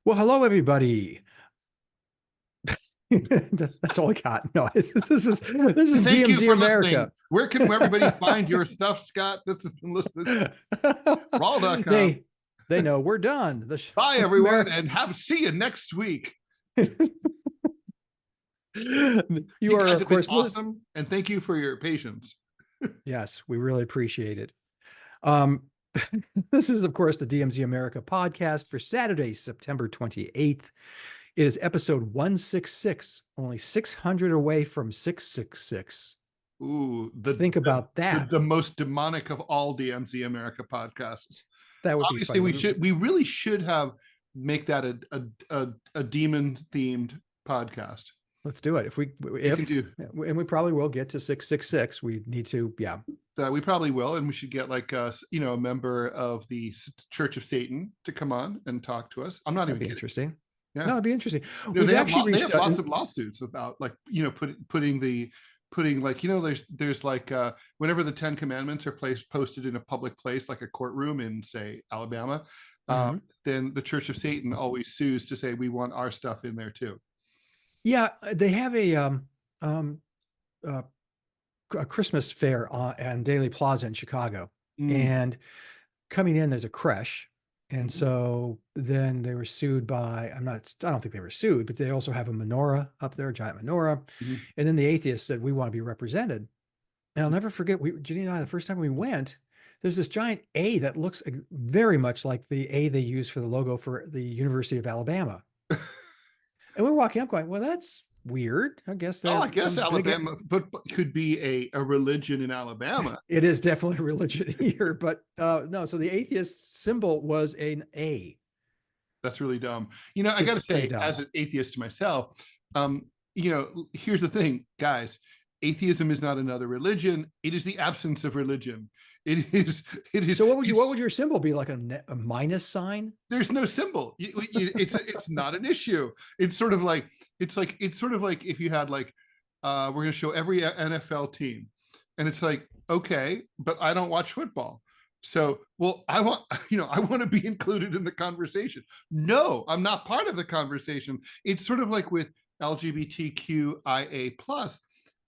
Well, hello, everybody. That's all I got. No, this is Thank you DMZ for listening. America. Where can everybody find your stuff, Scott? This has been listening. Rall.com. They know we're done. Bye, everyone, America. and see you next week. You You are, guys of have been course, awesome, and thank you for your patience. yes, we really appreciate it. Um, this is, of course, the DMZ America podcast for Saturday, September 28th. It is episode 166, only 600 away from 666. Ooh, Think about that. the most demonic of all DMZ America podcasts. That would be Obviously, funny. we really should have make that a demon themed podcast. Let's do it. And we probably will get to 666. We need to, yeah. We probably will, and we should get like a member of the Church of Satan to come on and talk to us. I'm not That'd even be kidding. interesting. Yeah, No, it'd be interesting. they We've have actually they reached have out. lots of lawsuits about like putting like there's like whenever the Ten Commandments are posted in a public place like a courtroom in say Alabama, then the Church of Satan always sues to say we want our stuff in there too. Yeah, they have a Christmas fair on Daily Plaza in Chicago, and coming in there's a creche, and so then they were sued by I don't think they were sued, but they also have a menorah up there, a giant menorah, and then the atheists said we want to be represented, and I'll never forget Jenny and I the first time we went. There's this giant A that looks very much like the A they use for the logo for the University of Alabama. And we're walking up going, well, that's weird. I guess I guess Alabama football could be a religion in Alabama. It is definitely a religion here, but no. So the atheist symbol was an A. That's really dumb. I got to say, as an atheist myself, here's the thing, guys. Atheism is not another religion. It is the absence of religion. It is. So what would your symbol be? Like a minus sign? There's no symbol. It's not an issue. It's sort of like if you had like we're going to show every NFL team, and it's like okay, but I don't watch football. So, well, I want to be included in the conversation. No, I'm not part of the conversation. It's sort of like with LGBTQIA plus.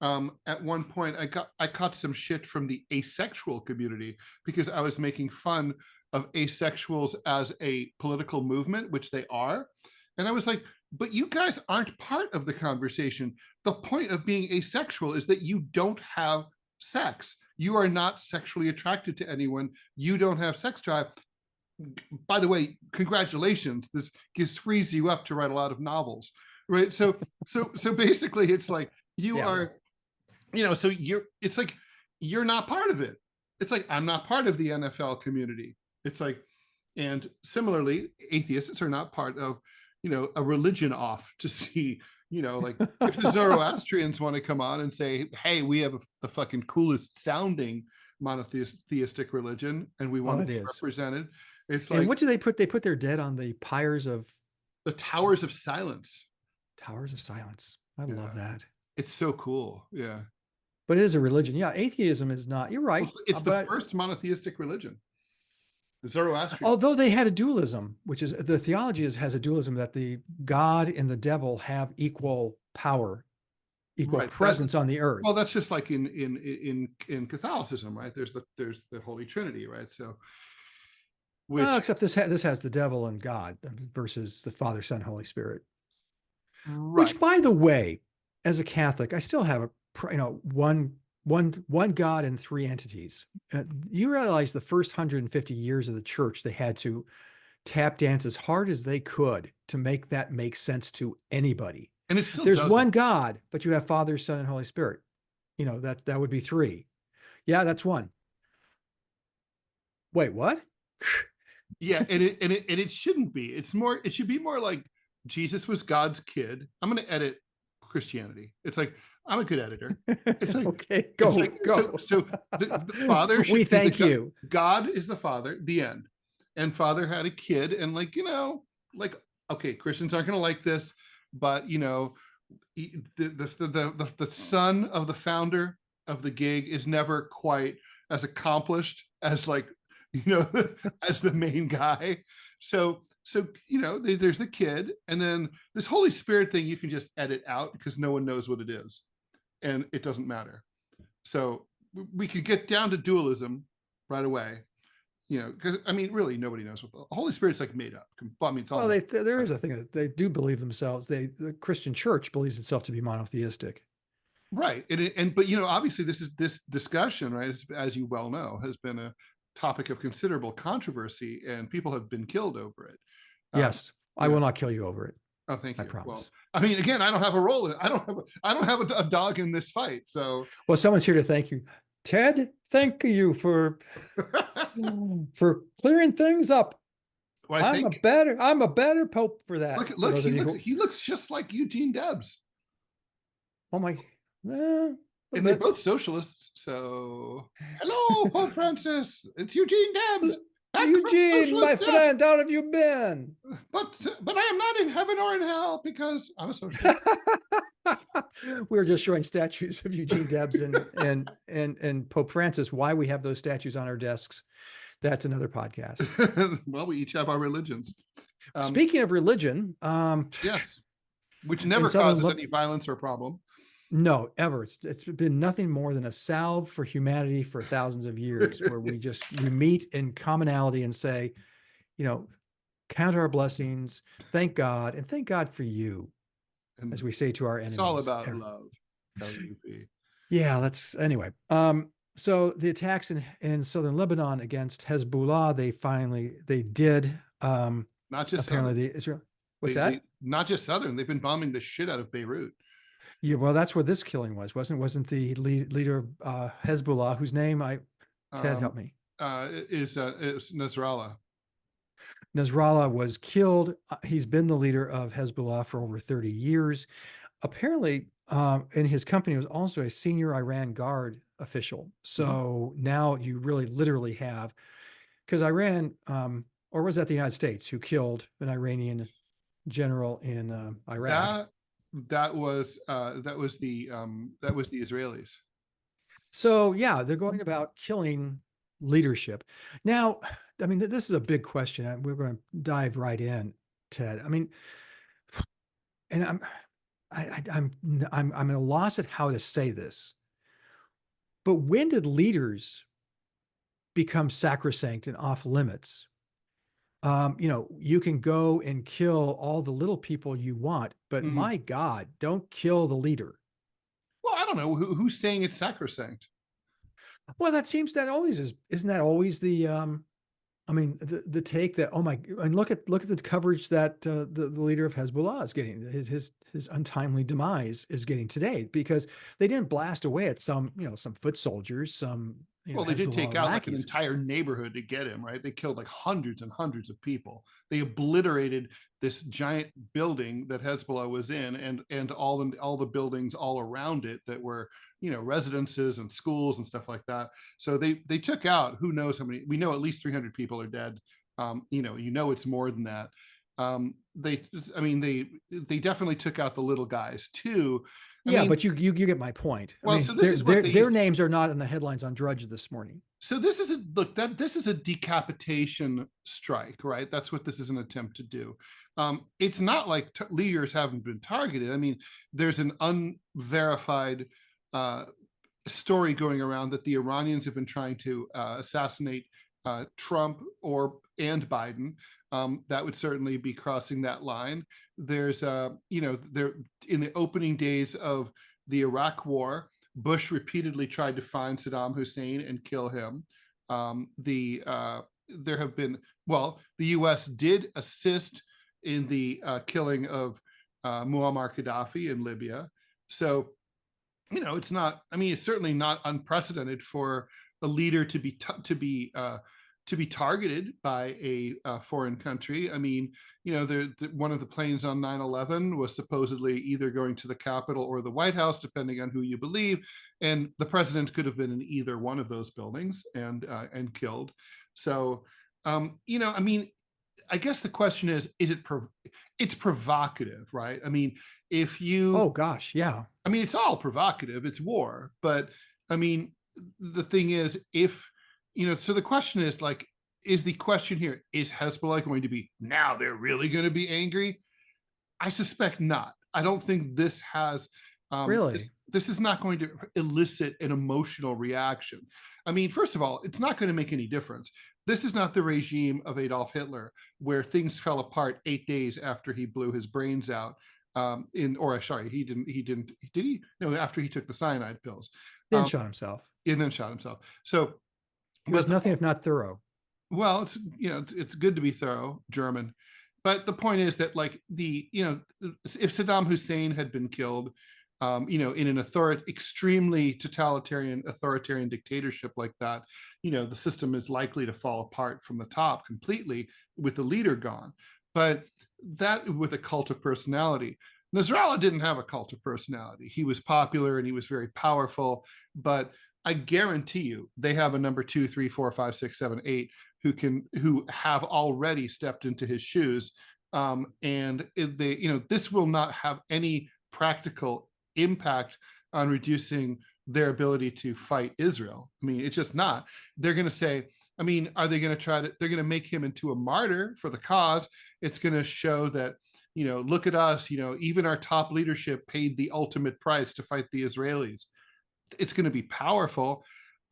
At one point, I caught some shit from the asexual community because I was making fun of asexuals as a political movement, which they are, and I was like, but you guys aren't part of the conversation. The point of being asexual is that you don't have sex. You are not sexually attracted to anyone. You don't have sex drive. By the way, congratulations. This frees you up to write a lot of novels, right? So basically, it's like you are, so it's like you're not part of it. It's like I'm not part of the NFL community. It's like, and similarly, atheists are not part of, a religion off to see. Like if the Zoroastrians want to come on and say, hey, we have the fucking coolest sounding monotheistic religion and we want to be represented. It's like, and what do they put? They put their dead on the pyres of the Towers of Silence. Towers of Silence. I love that. It's so cool. Yeah. But it is a religion. Yeah. Atheism is not, you're right. It's the first monotheistic religion. Zoroastrian. Although they had a dualism, which is the theology has a dualism that the God and the devil have equal power, equal presence on the earth. Well, that's just like in Catholicism, right? There's the Holy Trinity, right? So, except this has the devil and God versus the Father, Son, Holy Spirit. Right. Which, by the way, as a Catholic, I still have one God and three entities. You realize the first 150 years of the church, they had to tap dance as hard as they could to make that make sense to anybody. And it's still there's one God, but you have Father, Son, and Holy Spirit. That would be three. Yeah, that's one. Wait, what? Yeah, and it shouldn't be. It should be more like Jesus was God's kid. I'm going to edit Christianity. It's like I'm a good editor. It's like okay, go. So the Father. We thank you. God is the Father. The end. And Father had a kid, and okay, Christians aren't going to like this, but the son of the founder of the gig is never quite as accomplished as as the main guy. So there's the kid, and then this Holy Spirit thing you can just edit out because no one knows what it is, and it doesn't matter. So we could get down to dualism right away, because really nobody knows what the Holy Spirit's like made up. It's all there is a thing that they do believe themselves. The Christian church believes itself to be monotheistic. Right. But obviously this discussion, right, as you well know, has been a topic of considerable controversy, and people have been killed over it. Yes, I will not kill you over it. Oh, thank you. I promise. Well, again, I don't have a role. I don't have a dog in this fight. So, well, someone's here to thank you, Ted. Thank you for clearing things up. Well, I'm a better pope for that. Look, he looks just like Eugene Debs. Oh my. And they're both socialists. So, hello, Pope Francis. It's Eugene Debs. Eugene, my friend, how have you been? But I am not in heaven or in hell because I'm a socialist. We were just showing statues of Eugene Debs and Pope Francis. Why we have those statues on our desks, that's another podcast. Well, we each have our religions. Speaking of religion, yes, which never causes any violence or problem. No, ever. It's been nothing more than a salve for humanity for thousands of years, where we meet in commonality and say, count our blessings, thank God, and thank God for you, and as we say to our enemies. It's all about love. Yeah, anyway. So the attacks in southern Lebanon against Hezbollah, they did. Not just apparently southern. the Israel. What's that? Not just southern. They've been bombing the shit out of Beirut. Yeah, well, that's where this killing wasn't the leader of Hezbollah, whose name Ted, help me. Is Nasrallah. Nasrallah was killed. He's been the leader of Hezbollah for over 30 years. Apparently, in his company was also a senior Iran Guard official. So now you really literally have, because Iran, or was that the United States who killed an Iranian general in Iraq? That was the Israelis. So yeah, they're going about killing leadership. Now, this is a big question, and we're going to dive right in, Ted. And I'm at a loss at how to say this, but when did leaders become sacrosanct and off limits? You can go and kill all the little people you want, but my God, don't kill the leader. Well, I don't know who's saying it's sacrosanct. Well, that always is. Isn't that always the the take that, oh my, and look at the coverage that the leader of Hezbollah is getting, his untimely demise is getting today, because they didn't blast away at some foot soldiers, well, they did take out like an entire neighborhood to get him, right? They killed like hundreds and hundreds of people. They obliterated this giant building that Hezbollah was in, and all the buildings all around it that were, residences and schools and stuff like that. So they took out, who knows how many. We know at least 300 people are dead. It's more than that. They definitely took out the little guys too. But you get my point. Well, so this is what their names are not in the headlines on Drudge this morning. So this is a decapitation strike, right? That's what this is an attempt to do. It's not like leaders haven't been targeted. There's an unverified story going around that the Iranians have been trying to assassinate Trump and Biden. That would certainly be crossing that line. There's there in the opening days of the Iraq War, Bush repeatedly tried to find Saddam Hussein and kill him. There have been, the U.S. did assist in the killing of Muammar Gaddafi in Libya. So, it's not. It's certainly not unprecedented for a leader to be targeted by a foreign country. One of the planes on 9/11 was supposedly either going to the Capitol or the White House, depending on who you believe, and the president could have been in either one of those buildings and killed. So, I guess the question is it it's provocative, right? If you, oh gosh, yeah. It's all provocative. It's war, but the thing is, if so the question is, like, is the question here, is Hezbollah going to be, now they're really going to be angry? I suspect not. I don't think this has, Really? this is not going to elicit an emotional reaction. I mean, first of all, it's not going to make any difference. This is not the regime of Adolf Hitler, where things fell apart 8 days after he blew his brains out. Did he? No, after he took the cyanide pills. Then shot himself. And then shot himself. So, It was nothing if not thorough. well, it's, you know, it's good to be thorough, German. But the point is that, like, if Saddam Hussein had been killed, in an extremely totalitarian, authoritarian dictatorship like that, the system is likely to fall apart from the top completely with the leader gone. But that, with a cult of personality, Nasrallah didn't have a cult of personality. He was popular and he was very powerful, but I guarantee you they have a number 2, 3, 4, 5, 6, 7, 8 who have already stepped into his shoes. This will not have any practical impact on reducing their ability to fight Israel. I mean, it's just not. They're going to say, I mean, are they going to they're going to make him into a martyr for the cause? It's going to show that, look at us, even our top leadership paid the ultimate price to fight the Israelis. It's going to be powerful.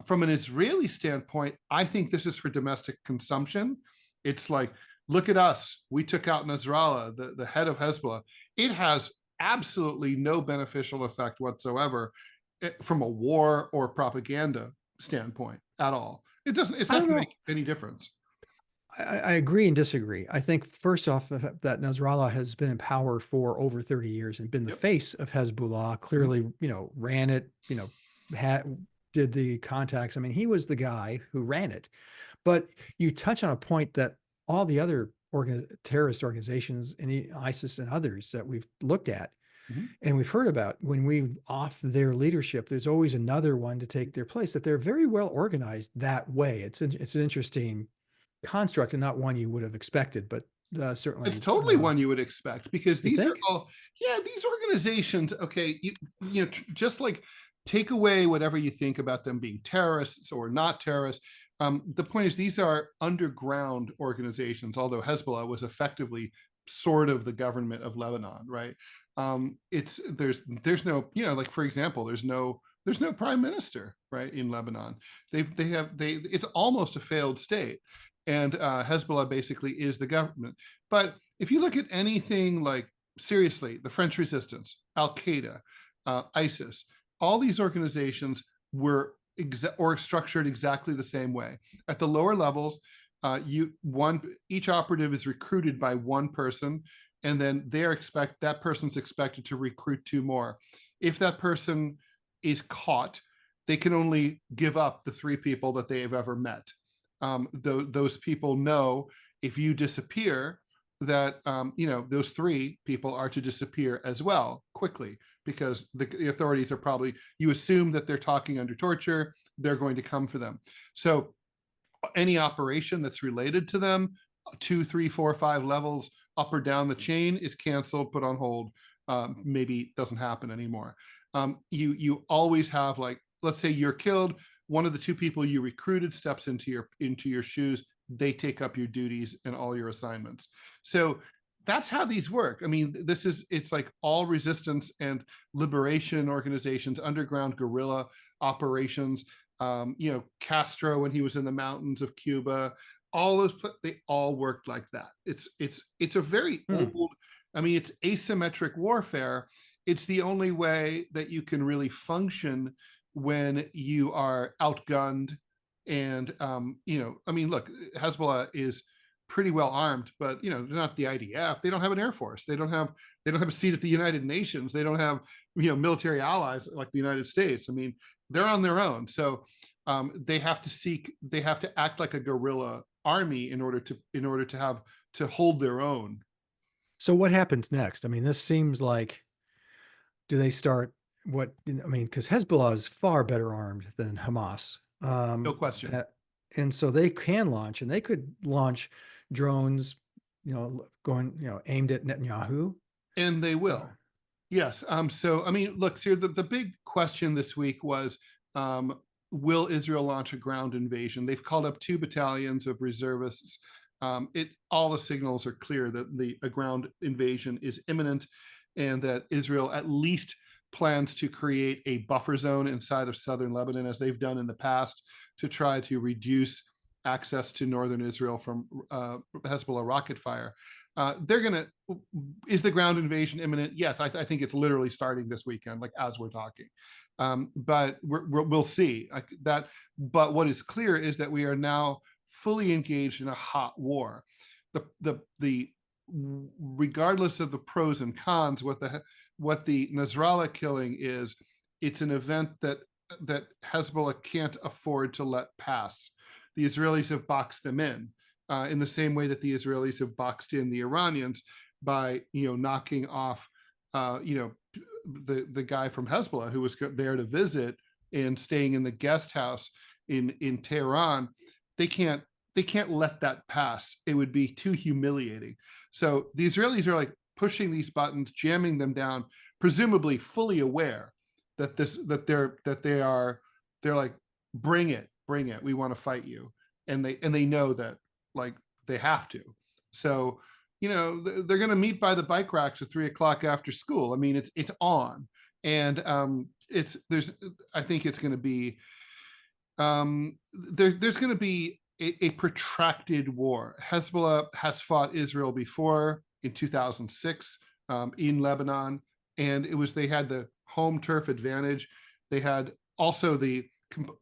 From an Israeli standpoint, I think this is for domestic consumption. It's like, look at us. We took out Nasrallah, the head of Hezbollah. It has absolutely no beneficial effect whatsoever from a war or propaganda standpoint at all. It's not going to make any difference. I agree and disagree. I think, first off, that Nasrallah has been in power for over 30 years and been the face of Hezbollah, clearly, ran it, did the contacts. I mean, he was the guy who ran it. But you touch on a point that all the other terrorist organizations, and ISIS and others that we've looked at and we've heard about, when we off their leadership, there's always another one to take their place, that they're very well organized that way. It's an interesting construct and not one you would have expected, but certainly it's totally one you would expect, because these are all, these organizations, okay, just like, take away whatever you think about them being terrorists or not terrorists. The point is, these are underground organizations, although Hezbollah was effectively sort of the government of Lebanon, right? There's no, like, for example, there's no prime minister, right, in Lebanon. It's almost a failed state. And Hezbollah basically is the government. But if you look at anything like, seriously, the French Resistance, Al-Qaeda, ISIS, all these organizations were structured exactly the same way. At the lower levels, each operative is recruited by one person, and then that person's expected to recruit 2 more. If that person is caught, they can only give up the 3 people that they have ever met. Those people know, if you disappear, that those 3 people are to disappear as well quickly, because the authorities are probably, you assume that they're talking under torture, they're going to come for them. So any operation that's related to them, 2, 3, 4, 5 levels up or down the chain, is canceled, put on hold, maybe doesn't happen anymore. You always have, like, let's say you're killed, one of the 2 people you recruited steps into your shoes, they take up your duties and all your assignments. So that's how these work. I mean, it's like all resistance and liberation organizations, underground guerrilla operations, Castro, when he was in the mountains of Cuba, all those, they all worked like that. It's a very old, I mean, it's asymmetric warfare. It's the only way that you can really function when you are outgunned. And I mean, look, Hezbollah is pretty well armed, but they're not the IDF. They don't have an air force. They don't have a seat at the United Nations. They don't have military allies like the United States. I mean, they're on their own. So they have to act like a guerrilla army in order to hold their own. So what happens next? I mean, this seems like, do they start because Hezbollah is far better armed than Hamas. No question. And so they can launch, and they could launch drones, aimed at Netanyahu. And they will. Yes. So, I mean, look, so the big question this week was, will Israel launch a ground invasion? They've called up 2 battalions of reservists. All the signals are clear that a ground invasion is imminent, and that Israel at least plans to create a buffer zone inside of southern Lebanon, as they've done in the past, to try to reduce access to northern Israel from Hezbollah rocket fire. Is the ground invasion imminent? Yes, I think it's literally starting this weekend, like as we're talking. But we'll see that. But what is clear is that we are now fully engaged in a hot war. The regardless of the pros and cons, what the Nasrallah killing is, it's an event that Hezbollah can't afford to let pass. The Israelis have boxed them in the same way that the Israelis have boxed in the Iranians by, knocking off, the guy from Hezbollah who was there to visit and staying in the guest house in Tehran. They can't let that pass. It would be too humiliating. So the Israelis are like pushing these buttons, jamming them down, presumably fully aware that they're like, bring it, we want to fight you, and they know that, like, they have to. So they're going to meet by the bike racks at 3 o'clock after school. I mean, it's on, and I think it's going to be there's going to be a protracted war. Hezbollah has fought Israel before in 2006 in Lebanon, and they had the home turf advantage. They had also the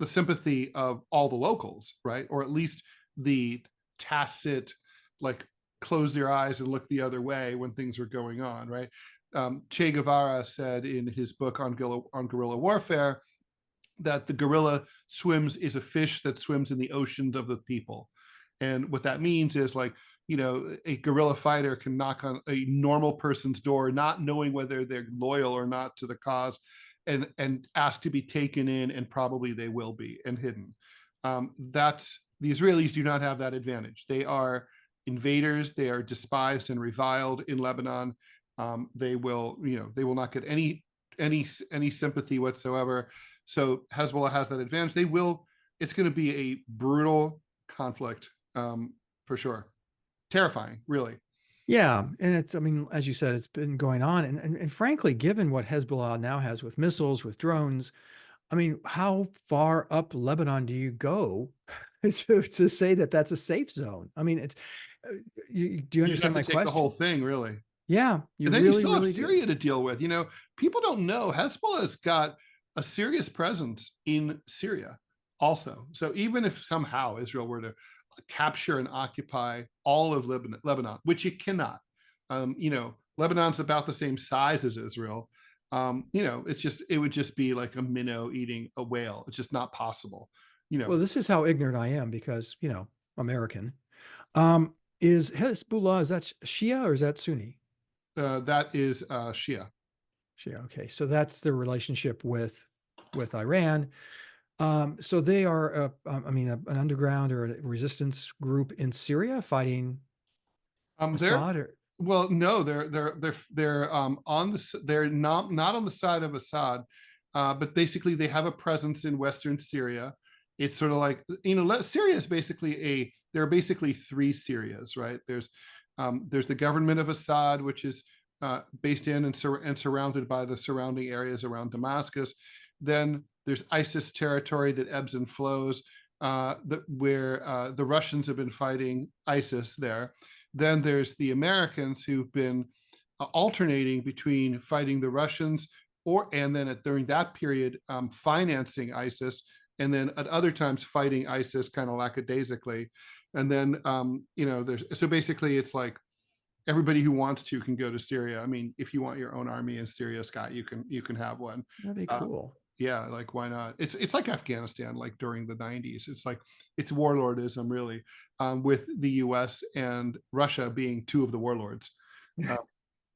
sympathy of all the locals, right? Or at least the tacit, like, close their eyes and look the other way when things were going on, right? Che Guevara said in his book on guerrilla warfare that the guerrilla is a fish that swims in the oceans of the people. And what that means is, like, a guerrilla fighter can knock on a normal person's door, not knowing whether they're loyal or not to the cause, and ask to be taken in, and probably they will be, and hidden. The Israelis do not have that advantage. They are invaders. They are despised and reviled in Lebanon. They will not get any sympathy whatsoever. So Hezbollah has that advantage. It's going to be a brutal conflict, for sure. Terrifying, really. Yeah, and as you said, it's been going on, and frankly, given what Hezbollah now has with missiles, with drones, I mean, how far up Lebanon do you go to say that that's a safe zone? I mean, do you understand my question? The whole thing, really. Yeah, and then you still have Syria to deal with. People don't know Hezbollah's got a serious presence in Syria also. So even if somehow Israel were to capture and occupy all of Lebanon, which it cannot, Lebanon's about the same size as Israel. It would just be like a minnow eating a whale. It's just not possible. Well, this is how ignorant I am, because American. Is Hezbollah, is that Shia or is that Sunni? That is Shia. Shia. Okay, so that's the relationship with Iran. So they are, an underground or a resistance group in Syria fighting Assad. Well, no, they're not on the side of Assad, but basically they have a presence in Western Syria. It's sort of like, Syria is basically there are basically 3 Syrias, right? There's the government of Assad, which is based in and surrounded by the surrounding areas around Damascus. Then there's ISIS territory that ebbs and flows, where the Russians have been fighting ISIS there. Then there's the Americans who've been alternating between fighting the Russians and then during that period financing ISIS, and then at other times fighting ISIS kind of lackadaisically. And then so basically it's like everybody who wants to can go to Syria. I mean, if you want your own army in Syria, Scott, you can have one. That'd be cool. Yeah, like, why not? It's like Afghanistan, like during the 90s. It's warlordism, really, with the US and Russia being 2 of the warlords. Now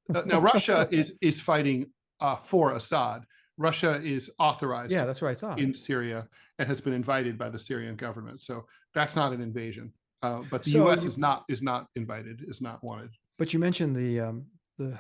Russia is fighting for Assad. Russia is authorized, that's what I thought, in Syria, and has been invited by the Syrian government. So that's not an invasion. But the US is not invited, is not wanted. But you mentioned the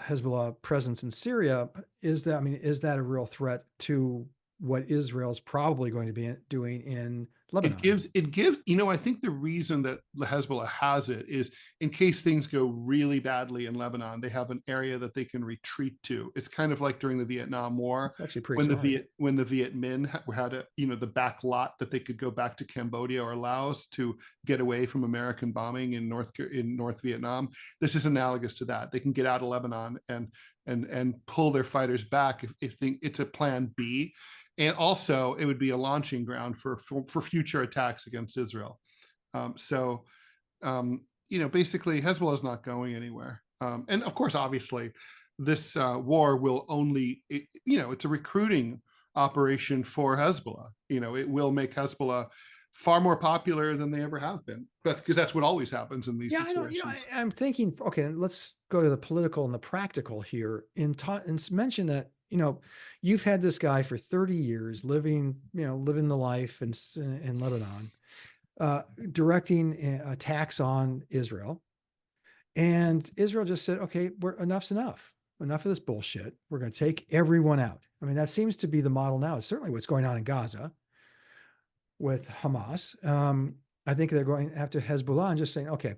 Hezbollah presence in Syria. Is that a real threat to what Israel's probably going to be doing in It Lebanon. gives, I think the reason that the Hezbollah has it is in case things go really badly in Lebanon, they have an area that they can retreat to. It's kind of like during the Vietnam War It's actually pretty when smart. when the Viet Minh had a, the back lot that they could go back to Cambodia or Laos to get away from American bombing in North Vietnam. This is analogous to that. They can get out of Lebanon and pull their fighters back if it's a plan B. And also it would be a launching ground for future attacks against Israel. So basically Hezbollah is not going anywhere. And of course, obviously, this war will only, it's a recruiting operation for Hezbollah. It will make Hezbollah far more popular than they ever have been. But because that's what always happens in these situations. I'm thinking, okay, let's go to the political and the practical here and mention that, you've had this guy for 30 years living the life in Lebanon, directing attacks on Israel. And Israel just said, okay, enough's enough. Enough of this bullshit. We're going to take everyone out. I mean, that seems to be the model now. It's certainly what's going on in Gaza with Hamas. I think they're going after Hezbollah and just saying, okay,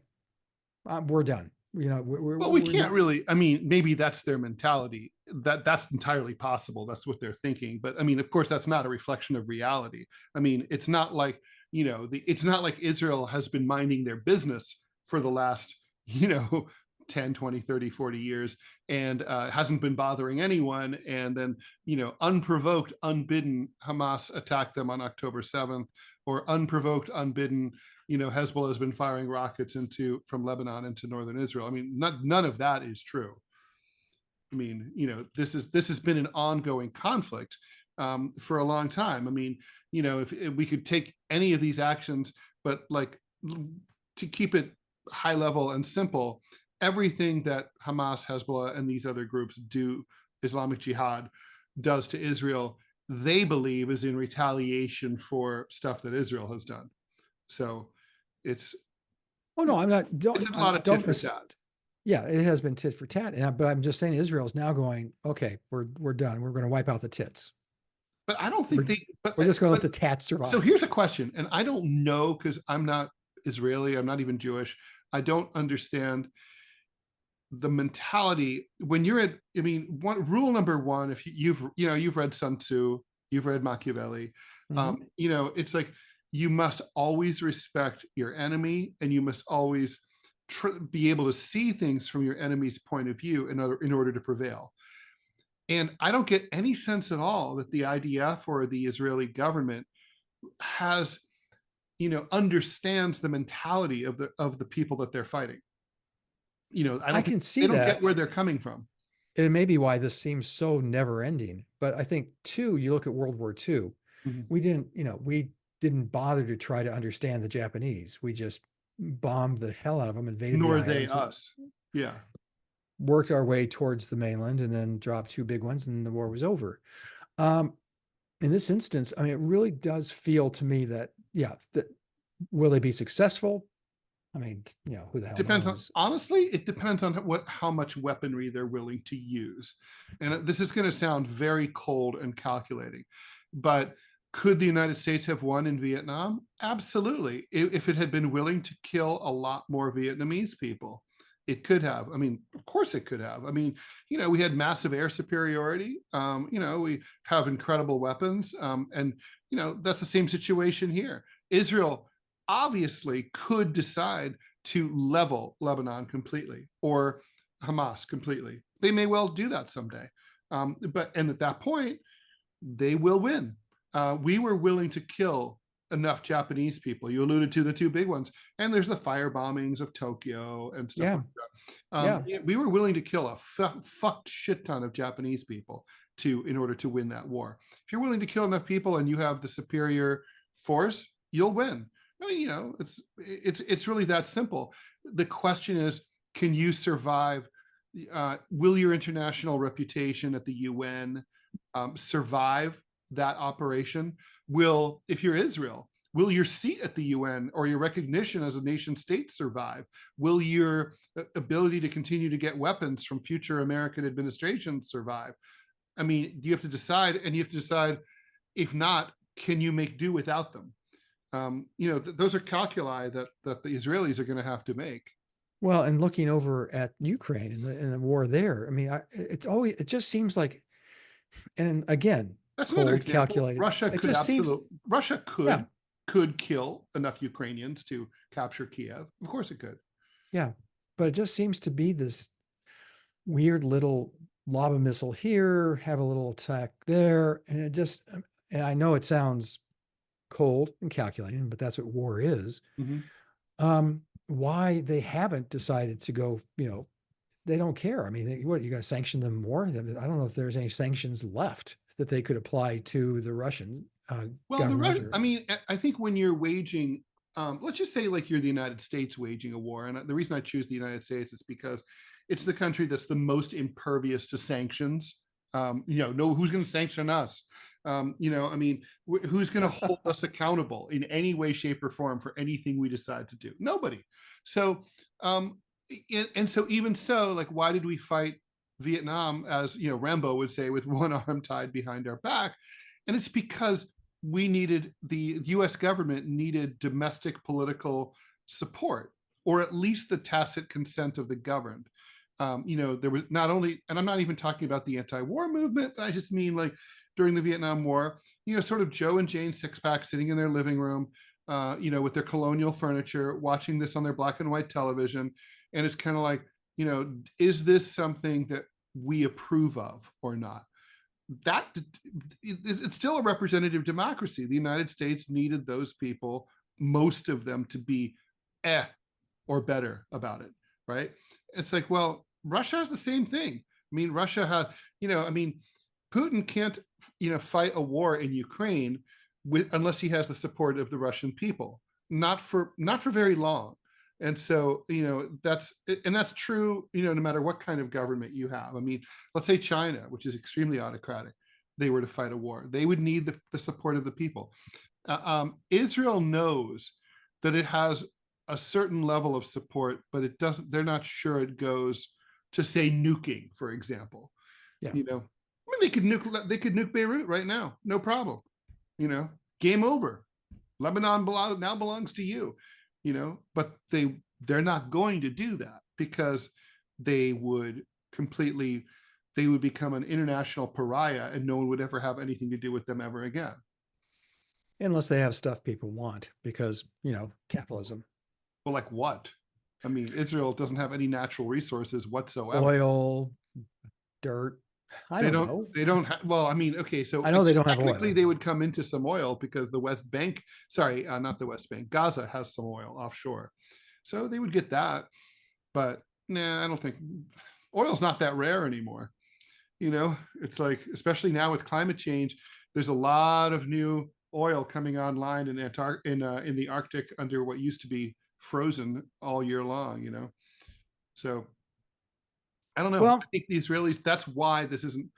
we're done. Well, we can't really, I mean, maybe that's their mentality. That's entirely possible. That's what they're thinking. But I mean, of course, that's not a reflection of reality. I mean, it's not like, it's not like Israel has been minding their business for the last, 10, 20, 30, 40 years and hasn't been bothering anyone. And then, unprovoked, unbidden, Hamas attacked them on October 7th, or unprovoked, unbidden, Hezbollah has been firing rockets from Lebanon into northern Israel. I mean, none of that is true. I mean, this has been an ongoing conflict for a long time. I mean, if we could take any of these actions, but like to keep it high level and simple, everything that Hamas, Hezbollah, and these other groups do, Islamic Jihad, does to Israel, they believe is in retaliation for stuff that Israel has done. So it's, oh no, I'm not. It's a lot of tit for tat. Yeah, it has been tit for tat, but I'm just saying Israel's now going, okay, we're done. We're going to wipe out the tits. But I don't think we're just going to let the tats survive. So here's a question, and I don't know because I'm not Israeli, I'm not even Jewish. I don't understand the mentality when you're at, I mean, rule number one, if you've read Sun Tzu, you've read Machiavelli, it's like you must always respect your enemy, and you must always be able to see things from your enemy's point of view in order to prevail. And I don't get any sense at all that the IDF or the Israeli government has, understands the mentality of the people that they're fighting. I can see that. They don't get where they're coming from. It may be why this seems so never ending. But I think too, you look at World War II, we didn't bother to try to understand the Japanese. We just bombed the hell out of them, invaded nor the they us. Yeah. Worked our way towards the mainland and then dropped two big ones and the war was over. In this instance, I mean, it really does feel to me that, will they be successful? I mean, who the hell depends knows? Honestly, it depends on how much weaponry they're willing to use. And this is going to sound very cold and calculating, but could the United States have won in Vietnam? Absolutely. If it had been willing to kill a lot more Vietnamese people, it could have. I mean, of course it could have. I mean, we had massive air superiority. We have incredible weapons. And that's the same situation here. Israel obviously could decide to level Lebanon completely or Hamas completely. They may well do that someday. And at that point, they will win. We were willing to kill enough Japanese people. You alluded to the two big ones, and there's the fire bombings of Tokyo and stuff like that. We were willing to kill a fucked shit ton of Japanese people in order to win that war. If you're willing to kill enough people and you have the superior force, you'll win. I mean, it's really that simple. The question is, can you survive? Will your international reputation at the UN survive that operation? If you're Israel, will your seat at the UN or your recognition as a nation state survive? Will your ability to continue to get weapons from future American administrations survive? I mean, you have to decide, and you have to decide If not, can you make do without them? Those are calculi that the Israelis are going to have to make. Well, and looking over at Ukraine and the war there, I mean, it just seems like, and again, That's another cold, example. calculated. It just seems, Russia yeah, could kill enough Ukrainians to capture Kiev. Of course it could. yeah, but it just seems to be this weird little lob a missile here, have a little attack there, and and I know it sounds cold and calculating, but that's what war is. Why they haven't decided to go, they don't care. I mean, what, you got to sanction them more? I don't know if there's any sanctions left that they could apply to the Russian Well, government. I mean, I think when you're waging, let's just say like you're the United States waging a war, and the reason I choose the United States is because it's the country that's the most impervious to sanctions. No, who's going to sanction us? I mean, who's going to hold us accountable in any way, shape, or form for anything we decide to do? Nobody. So, and so even so, like, why did we fight Vietnam, as Rambo would say, with one arm tied behind our back? And it's because the US government needed domestic political support, or at least the tacit consent of the governed. There was not only, and I'm not even talking about the anti-war movement, I just mean like during the Vietnam War, sort of Joe and Jane Sixpack sitting in their living room, with their colonial furniture, watching this on their black and white television. And it's kind of like, is this something that we approve of or not? That it's still a representative democracy. The United States needed those people, most of them, to be or better about it, right? It's like, well, Russia has the same thing. I mean, Russia had, Putin can't, fight a war in Ukraine unless he has the support of the Russian people, not for very long. And so, that's true, no matter what kind of government you have. I mean, let's say China, which is extremely autocratic, they were to fight a war, they would need the support of the people. Israel knows that it has a certain level of support, but they're not sure it goes to, say, nuking, for example. Yeah. I mean, they could nuke Beirut right now, no problem. Game over. Lebanon now belongs to you. But they're not going to do that, because they would become an international pariah, and no one would ever have anything to do with them ever again. Unless they have stuff people want, because, capitalism. Well, like what? I mean, Israel doesn't have any natural resources whatsoever. Oil, dirt. I don't know. They don't have, well, I mean, okay, so I know they don't have oil. Technically, they would come into some oil because the West Bank, sorry, not the West Bank, Gaza has some oil offshore. So they would get that. But nah, I don't think oil's not that rare anymore. It's like, especially now with climate change, there's a lot of new oil coming online in the Arctic under what used to be frozen all year long. So I don't know. Well, I think the Israelis, that's why this isn't,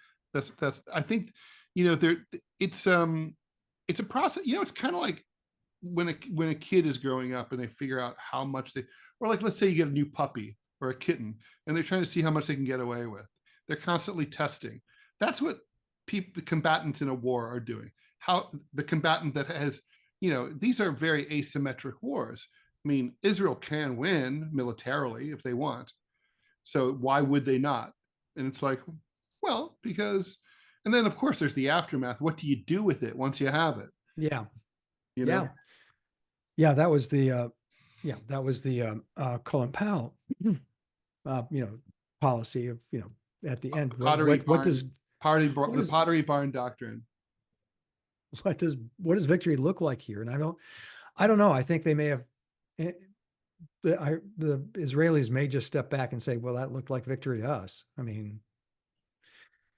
I think, it's a process, it's kind of like when a kid is growing up and they figure out how much or like, let's say you get a new puppy or a kitten and they're trying to see how much they can get away with. They're constantly testing. That's what the combatants in a war are doing. How the combatant that has, these are very asymmetric wars. I mean, Israel can win militarily if they want. So why would they not? And it's like, well, because, and then of course there's the aftermath. What do you do with it once you have it? Yeah. Yeah. That was the Colin Powell, policy of, at the end, what does the Pottery Barn doctrine? What does victory look like here? And I don't know. I think they may have, the Israelis may just step back and say, well, that looked like victory to us. I mean,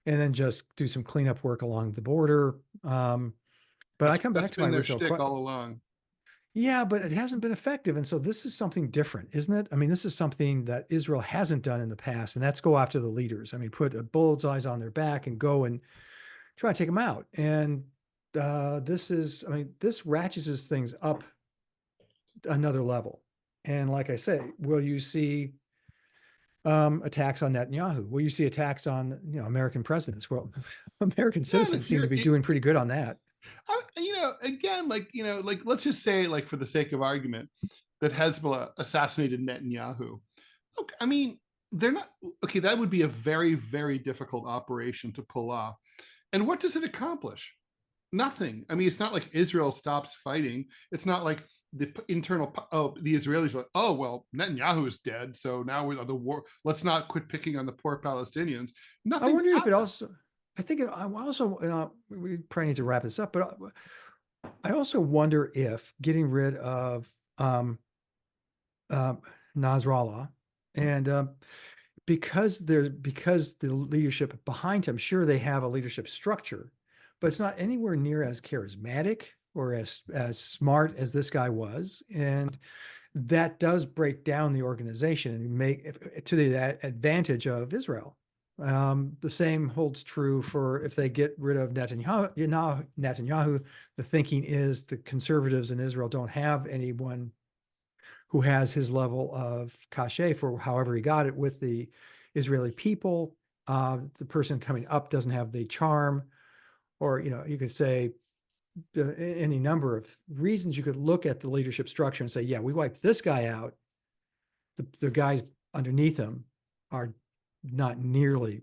and then just do some cleanup work along the border. But I come back to my original shtick all along. Yeah, but it hasn't been effective. And so this is something different, isn't it? I mean, this is something that Israel hasn't done in the past, and that's go after the leaders. I mean, put a bullseyes on their back and go and try to take them out. And this ratchets things up another level. And like I say, will you see attacks on Netanyahu? Will you see attacks on American presidents? Well, American citizens seem to be doing pretty good on that. Again, like let's just say, like for the sake of argument, that Hezbollah assassinated Netanyahu. Okay, I mean, they're not okay. That would be a very, very difficult operation to pull off. And what does it accomplish? Nothing. I mean, it's not like Israel stops fighting. It's not like the Israelis are like, oh well, Netanyahu is dead, so now we're the war. Let's not quit picking on the poor Palestinians. I Nothing wonder if it happened. also, I think it, I also, we probably need to wrap this up, but I also wonder if getting rid of um, Nasrallah and because the leadership behind him, sure they have a leadership structure, but it's not anywhere near as charismatic or as smart as this guy was, and that does break down the organization and make to the advantage of Israel. The same holds true for if they get rid of Netanyahu. The thinking is the conservatives in Israel don't have anyone who has his level of cachet for however he got it with the Israeli people. The person coming up doesn't have the charm, or you could say any number of reasons you could look at the leadership structure and say, yeah, we wiped this guy out. The guys underneath him are not nearly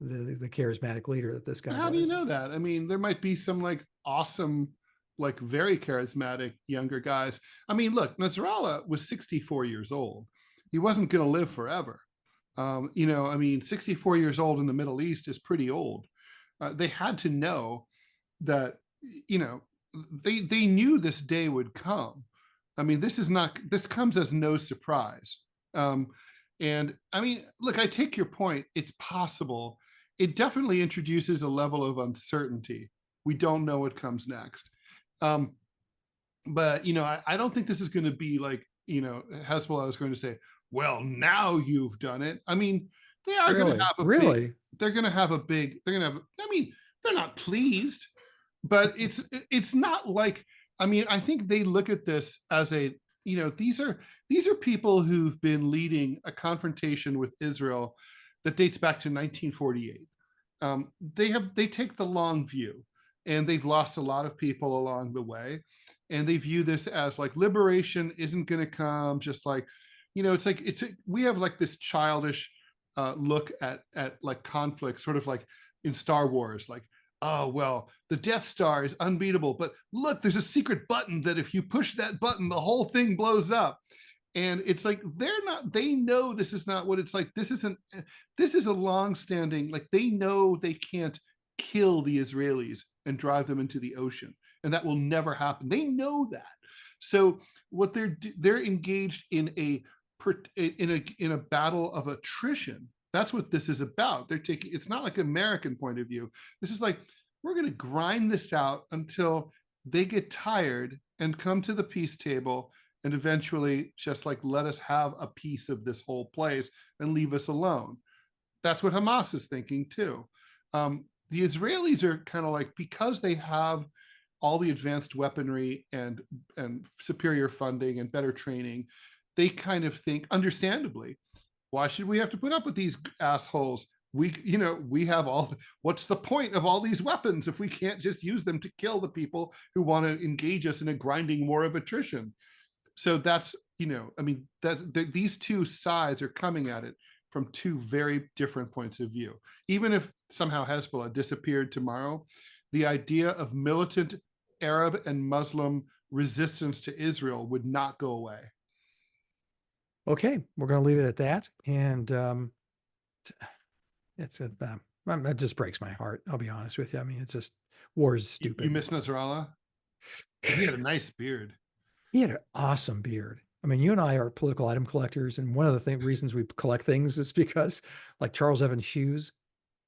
the charismatic leader that this guy How do you was. know that? I mean, there might be some like awesome, like very charismatic younger guys. I mean, look, Nasrallah was 64 years old. He wasn't going to live forever. I mean, 64 years old in the Middle East is pretty old. They had to know that, you know, they knew this day would come. I mean, this comes as no surprise. Um, and I mean, look, I take your point. It's possible. It definitely introduces a level of uncertainty. We don't know what comes next. Um, but I don't think this is going to be like, Hezbollah is going to say, well, now you've done it. I mean, they are going to Really, have a big, really. they're going to have a big, they're going to have, I mean, they're not pleased, but it's not like, I mean, I think they look at this as these are people who've been leading a confrontation with Israel that dates back to 1948. They take the long view, and they've lost a lot of people along the way, and they view this as like liberation isn't going to come just like, it's like we have like this childish look at like conflict, sort of like in Star Wars, like, oh well, the Death Star is unbeatable, but look, there's a secret button that if you push that button, the whole thing blows up. And it's like they know this is not what it's like. This is a long-standing, like, they know they can't kill the Israelis and drive them into the ocean, and that will never happen. They know that. So what they're engaged in a battle of attrition. That's what this is about. It's not like an American point of view. This is like, we're going to grind this out until they get tired and come to the peace table and eventually just like let us have a piece of this whole place and leave us alone. That's what Hamas is thinking too. The Israelis are kind of like, because they have all the advanced weaponry and superior funding and better training, they kind of think, understandably, why should we have to put up with these assholes? We have what's the point of all these weapons if we can't just use them to kill the people who want to engage us in a grinding war of attrition? So that's, I mean, these two sides are coming at it from two very different points of view. Even if somehow Hezbollah disappeared tomorrow, the idea of militant Arab and Muslim resistance to Israel would not go away. Okay, we're going to leave it at that. And it just breaks my heart. I'll be honest with you. I mean, it's just, war is stupid. You miss Nasrallah? He had a nice beard. He had an awesome beard. I mean, you and I are political item collectors, and one of the reasons we collect things is because, like Charles Evans Hughes,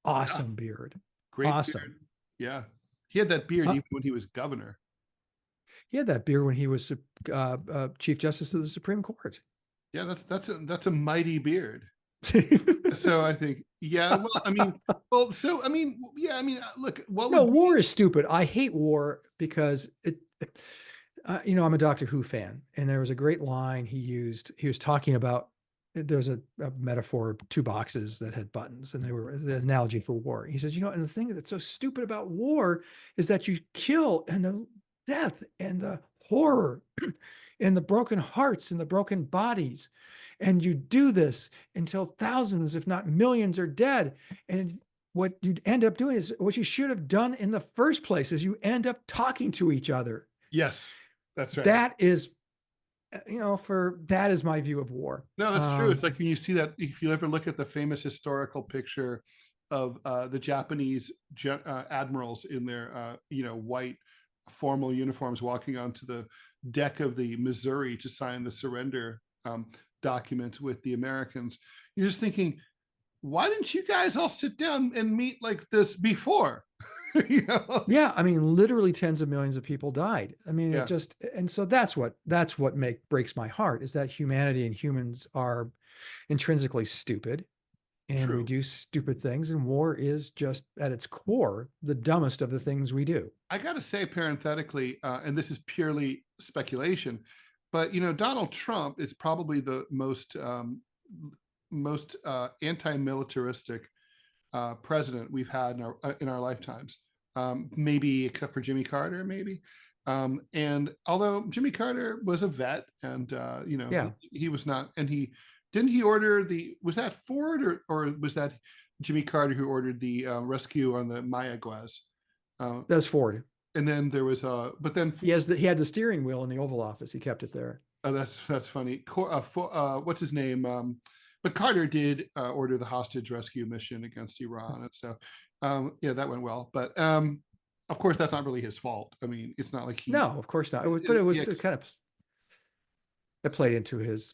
awesome beard, Great awesome. beard. Yeah, he had that beard even when he was governor. He had that beard when he was Chief Justice of the Supreme Court. Yeah, that's a mighty beard. So I think, yeah, well, I mean, look, war is stupid. I hate war because I'm a Doctor Who fan, and there was a great line he used. He was talking about there's a metaphor of two boxes that had buttons, and they were the analogy for war. He says, and the thing that's so stupid about war is that you kill, and the death and the horror and the broken hearts and the broken bodies. And you do this until thousands, if not millions, are dead. And what you end up doing is what you should have done in the first place is you end up talking to each other. Yes, that's right. That is, that is my view of war. No, that's true. It's like when you see that, if you ever look at the famous historical picture of the Japanese admirals in their, white formal uniforms walking onto the deck of the Missouri to sign the surrender document with the Americans, you're just thinking, why didn't you guys all sit down and meet like this before? Yeah, I mean, literally tens of millions of people died. I mean, Yeah. and so that's what breaks my heart, is that humanity and humans are intrinsically stupid, and we do stupid things, and war is just at its core the dumbest of the things we do. I gotta say, parenthetically, and this is purely speculation, but Donald Trump is probably the most anti-militaristic president we've had in our lifetimes. Maybe except for Jimmy Carter, maybe. And although Jimmy Carter was a vet, and he was not, and he order was that Ford or was that Jimmy Carter who ordered the rescue on the Mayaguez? That's Ford. And then there was but then he had the steering wheel in the Oval Office. He kept it there. Oh, that's funny. What's his name? But Carter did order the hostage rescue mission against Iran and stuff. That went well. But of course, that's not really his fault. I mean, it's not like no, of course not. It was kind of, it played into his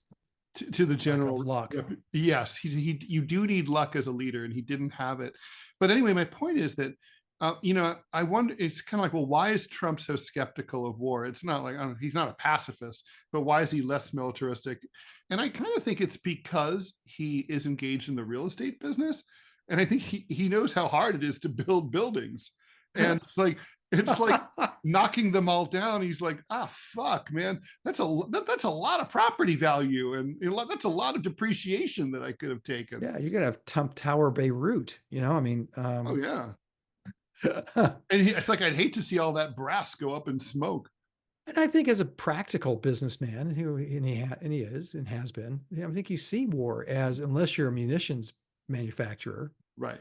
to the general luck. Yes, you do need luck as a leader, and he didn't have it. But anyway, my point is that I wonder, it's kind of like, well, why is Trump so skeptical of war? It's not like, he's not a pacifist, but why is he less militaristic? And I kind of think it's because he is engaged in the real estate business. And I think he knows how hard it is to build buildings. And it's like knocking them all down. He's like, fuck, man, that's a lot of property value. And that's a lot of depreciation that I could have taken. Yeah, you're going to have Trump Tower Beirut, I mean. Oh, yeah. And it's like, I'd hate to see all that brass go up in smoke. And I think as a practical businessman, and he is and has been, I think you see war as, unless you're a munitions manufacturer, right,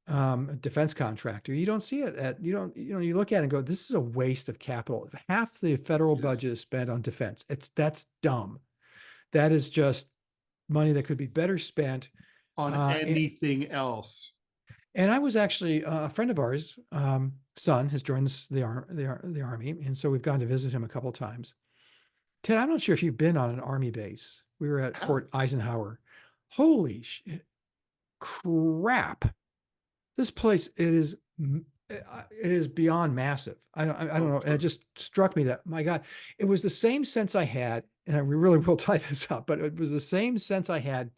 a defense contractor, you don't see it you look at it and go, this is a waste of capital. Half the federal budget is spent on defense. That's dumb. That is just money that could be better spent on anything else. And I was actually a friend of ours, son has joined the Army. And so we've gone to visit him a couple of times. Ted, I'm not sure if you've been on an Army base. We were at Fort Eisenhower. Holy crap. This place, it is beyond massive. I don't know. And it just struck me that, my God, it was the same sense I had, and we really will tie this up, but it was the same sense I had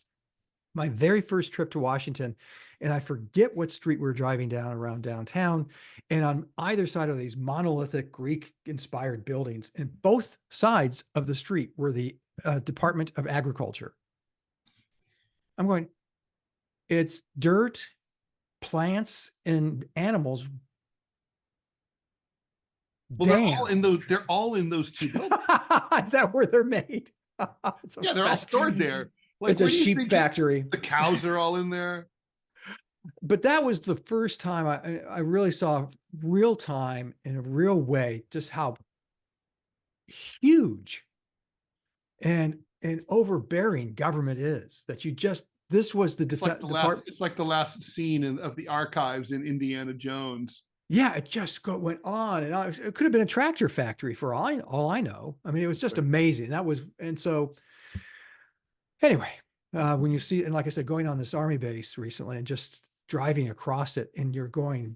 my very first trip to Washington. And I forget what street we were driving down around downtown. And on either side of these monolithic Greek-inspired buildings, and both sides of the street were the Department of Agriculture. I'm going, it's dirt, plants, and animals. Well, they're all in those two buildings. Is that where they're made? Yeah, they're all stored there. Like, it's a sheep factory. The cows are all in there. But that was the first time I really saw real time in a real way just how huge and overbearing government is. That this was the defense. It's like the last scene of the archives in Indiana Jones. Yeah, it just went on and on. It could have been a tractor factory for all I know. I mean, it was just amazing. So anyway, when you see, and like I said, going on this Army base recently and just driving across it, and you're going,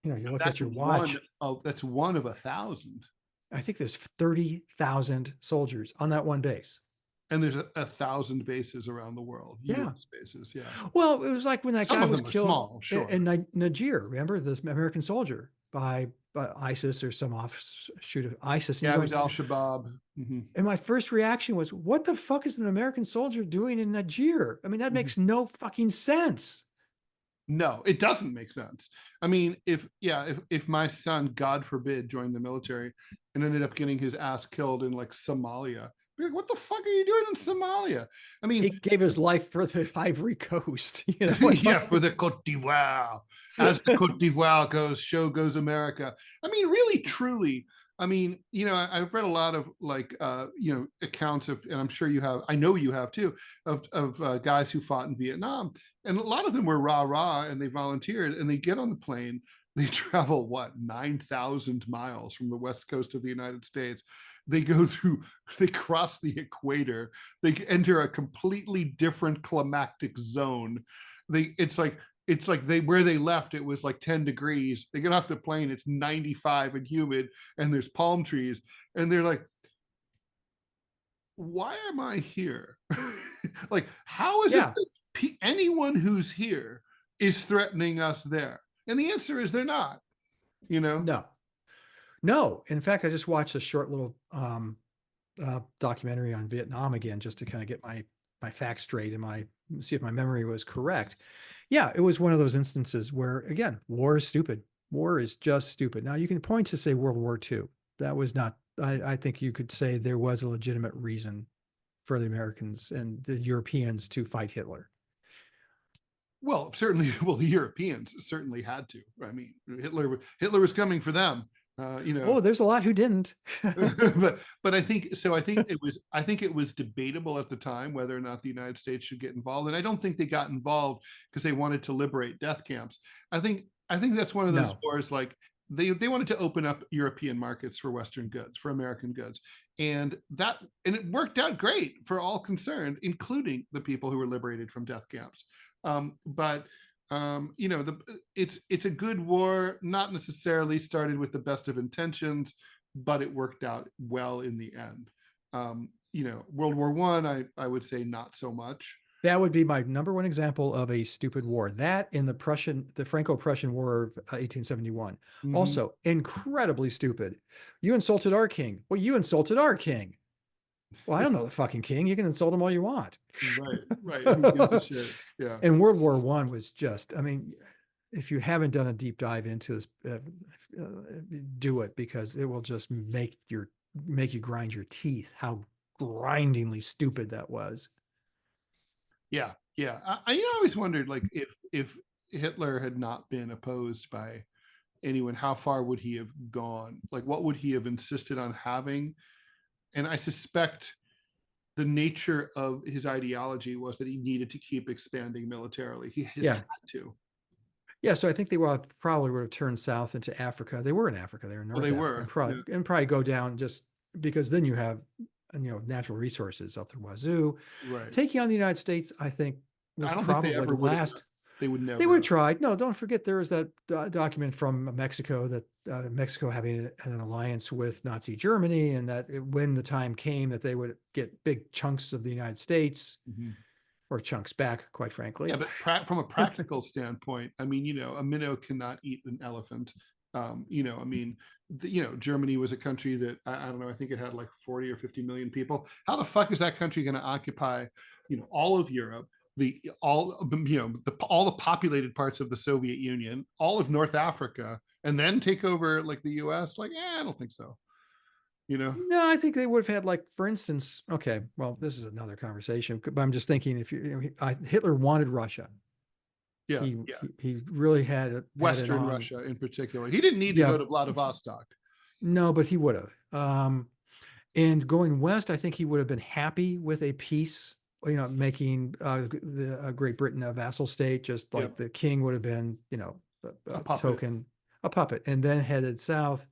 you look at your watch. That's one of 1,000. I think there's 30,000 soldiers on that one base. And there's a thousand bases around the world, Yeah. US bases. Yeah. Well, it was like when that Some guy of was them are killed small, sure. in Niger. Remember this American soldier by ISIS or some offshoot of ISIS, and Yeah, you're it was going. Al-Shabaab. And my first reaction was, "What the fuck is an American soldier doing in Niger? I mean, that makes no fucking sense." No, it doesn't make sense. I mean, if my son, God forbid, joined the military and ended up getting his ass killed in like Somalia, I'd be like, what the fuck are you doing in Somalia? I He mean, gave his life for the Ivory Coast. You know, it's yeah, like, for the Côte d'Ivoire. As the Côte d'Ivoire goes, show goes America. I mean, really, truly. I mean, I've read a lot of like, accounts of, and I'm sure you have, I know you have too, of guys who fought in Vietnam. And a lot of them were rah-rah and they volunteered and they get on the plane. They travel, what, 9,000 miles from the west coast of the United States. They go through, they cross the equator. They enter a completely different climactic zone. It's like they where they left, it was like 10 degrees. They get off the plane, it's 95 and humid, and there's palm trees, and they're like, why am I here? Like, how is it yeah, that anyone who's here is threatening us there? And the answer is they're not, you know? no, no. In fact, I just watched a short little documentary on Vietnam again, just to kind of get my facts straight and see if my memory was correct. Yeah, it was one of those instances where, again, war is stupid. War is just stupid. Now you can point to say World War II. That was not. I think you could say there was a legitimate reason for the Americans and the Europeans to fight Hitler. Well, certainly, well, the Europeans certainly had to. I mean, Hitler was coming for them. Oh, there's a lot who didn't. but I think so. I think it was debatable at the time whether or not the United States should get involved, and I don't think they got involved because they wanted to liberate death camps. I think that's one of those No. wars, like they wanted to open up European markets for Western goods, for American goods, and it worked out great for all concerned, including the people who were liberated from death camps. But it's a good war, not necessarily started with the best of intentions, but it worked out well in the end. World War I would say not so much. That would be my number one example of a stupid war. That in the Franco-Prussian War of 1871. Mhm. Also incredibly stupid. You insulted our king. Well, you insulted our king. Well, I don't know the fucking king. You can insult him all you want. Right. Who gives a shit? Yeah. And World War I was just, I mean, if you haven't done a deep dive into this, do it, because it will just make you grind your teeth how grindingly stupid that was. Yeah. I always wondered, like, if Hitler had not been opposed by anyone, how far would he have gone? Like, what would he have insisted on having? And I suspect the nature of his ideology was that he needed to keep expanding militarily. He just had to. Yeah, so I think they probably would have turned south into Africa. They were in Africa. They were in North Well, they Africa, were. and probably go down, just because then you have natural resources up the wazoo. Right. Taking on the United States, I think, was I don't think they probably ever the would have. last. They would They would never. have tried. No, don't forget there was that document from Mexico that Mexico having an alliance with Nazi Germany, and that when the time came that they would get big chunks of the United States, or chunks back, quite frankly. Yeah, but from a practical standpoint, I mean, a minnow cannot eat an elephant. I mean, Germany was a country that I don't know. I think it had like 40 or 50 million people. How the fuck is that country going to occupy, all of Europe, all the populated parts of the Soviet Union, all of North Africa, and then take over like the U.S.? Like, I don't think so. No, I think they would have had, like, for instance, okay, well, this is another conversation, but I'm just thinking, if Hitler wanted Russia. Yeah, He really had Western Russia in particular. He didn't need to go to Vladivostok. No, but he would have. And going west, I think he would have been happy with a peace, making Great Britain a vassal state, just like the king would have been, a puppet, and then headed south,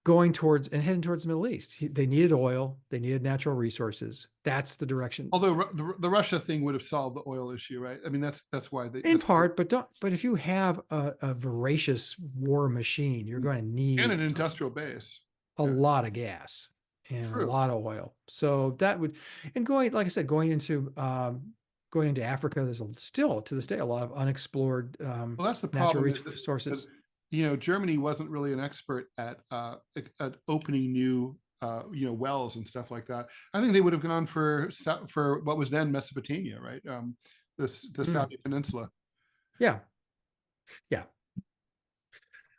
heading towards the Middle East. They needed oil. They needed natural resources. That's the direction. Although the Russia thing would have solved the oil issue, right? I mean, that's why they. In part, but if you have a voracious war machine, you're going to need and an industrial base. a lot of gas. and a True. lot of oil. So that would, and going, like I said, going into Africa, there's still to this day a lot of unexplored Well, that's the natural problem is that resources. Germany wasn't really an expert at opening new wells and stuff like that. I think they would have gone for what was then Mesopotamia, right? The Mm, Saudi Peninsula, yeah, yeah.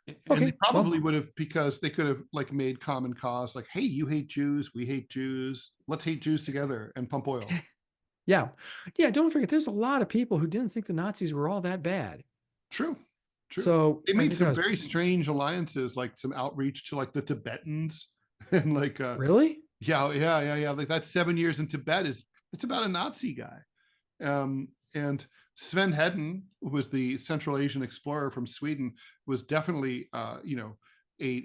and they Okay, probably well, would have, because they could have like made common cause, like, hey, you hate Jews, we hate Jews, let's hate Jews together and pump oil. yeah, yeah. Don't forget, there's a lot of people who didn't think the Nazis were all that bad. True, true. So They I made think that some was very strange alliances, like some outreach to like the Tibetans and like really, yeah. Like that 7 years in Tibet it's about a Nazi guy. And Sven Hedden, who was the Central Asian explorer from Sweden, was definitely a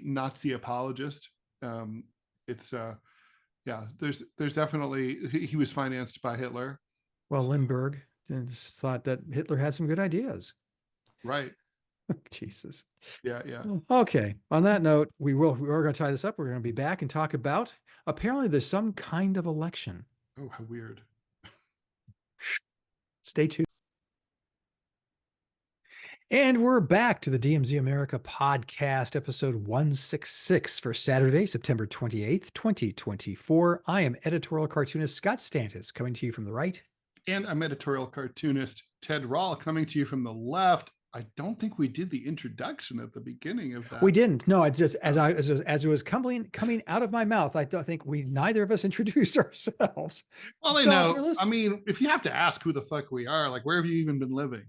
Nazi apologist. It's yeah, there's definitely, he was financed by Hitler. well, So, Lindbergh just thought that Hitler had some good ideas. right. Jesus. Yeah. Okay. On that note, we're going to tie this up. We're going to be back and talk about apparently there's some kind of election. Oh, how weird. Stay tuned. And we're back to the DMZ America podcast, episode 166 for Saturday, September 28th, 2024. I am editorial cartoonist Scott Stantis, coming to you from the right. And I'm editorial cartoonist Ted Rall, coming to you from the left. I don't think we did the introduction at the beginning of that. We didn't. No, I just as it was coming out of my mouth, I don't think we neither of us introduced ourselves. Well, they So if know. you're I listening, mean, if you have to ask who the fuck we are, like, where have you even been living?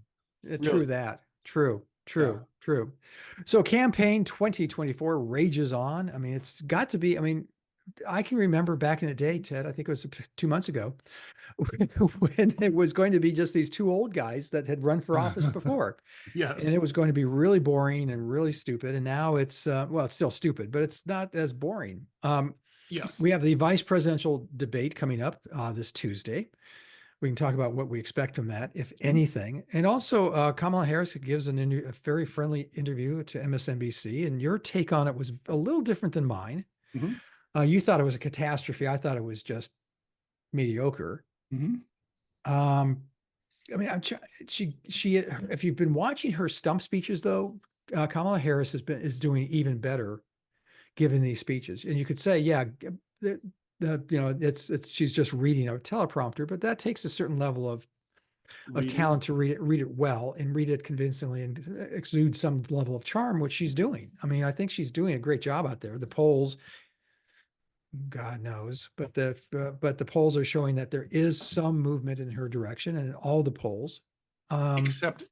true Really? that. True. Yeah. True. So campaign 2024 rages on. I mean, it's got to be. I mean, I can remember back in the day, Ted. I think it was 2 months ago, when it was going to be just these two old guys that had run for office before, and Yes. it was going to be really boring and really stupid. And now it's well, it's still stupid, but it's not as boring. We Yes. have the vice presidential debate coming up this Tuesday. We can talk about what we expect from that, if Mhm. anything. And also, Kamala Harris gives a very friendly interview to MSNBC, and your take on it was a little different than mine. Mhm. You thought it was a catastrophe. I thought it was just mediocre. Mhm. Um, I mean, she. If you've been watching her stump speeches, though, Kamala Harris is doing even better giving these speeches. And you could say, yeah, it's she's just reading a teleprompter, but that takes a certain level of Reading. talent to read it well and read it convincingly and exude some level of charm, which she's doing. I mean, I think she's doing a great job out there. The polls, God knows, but the polls are showing that there is some movement in her direction, and in all the polls. Except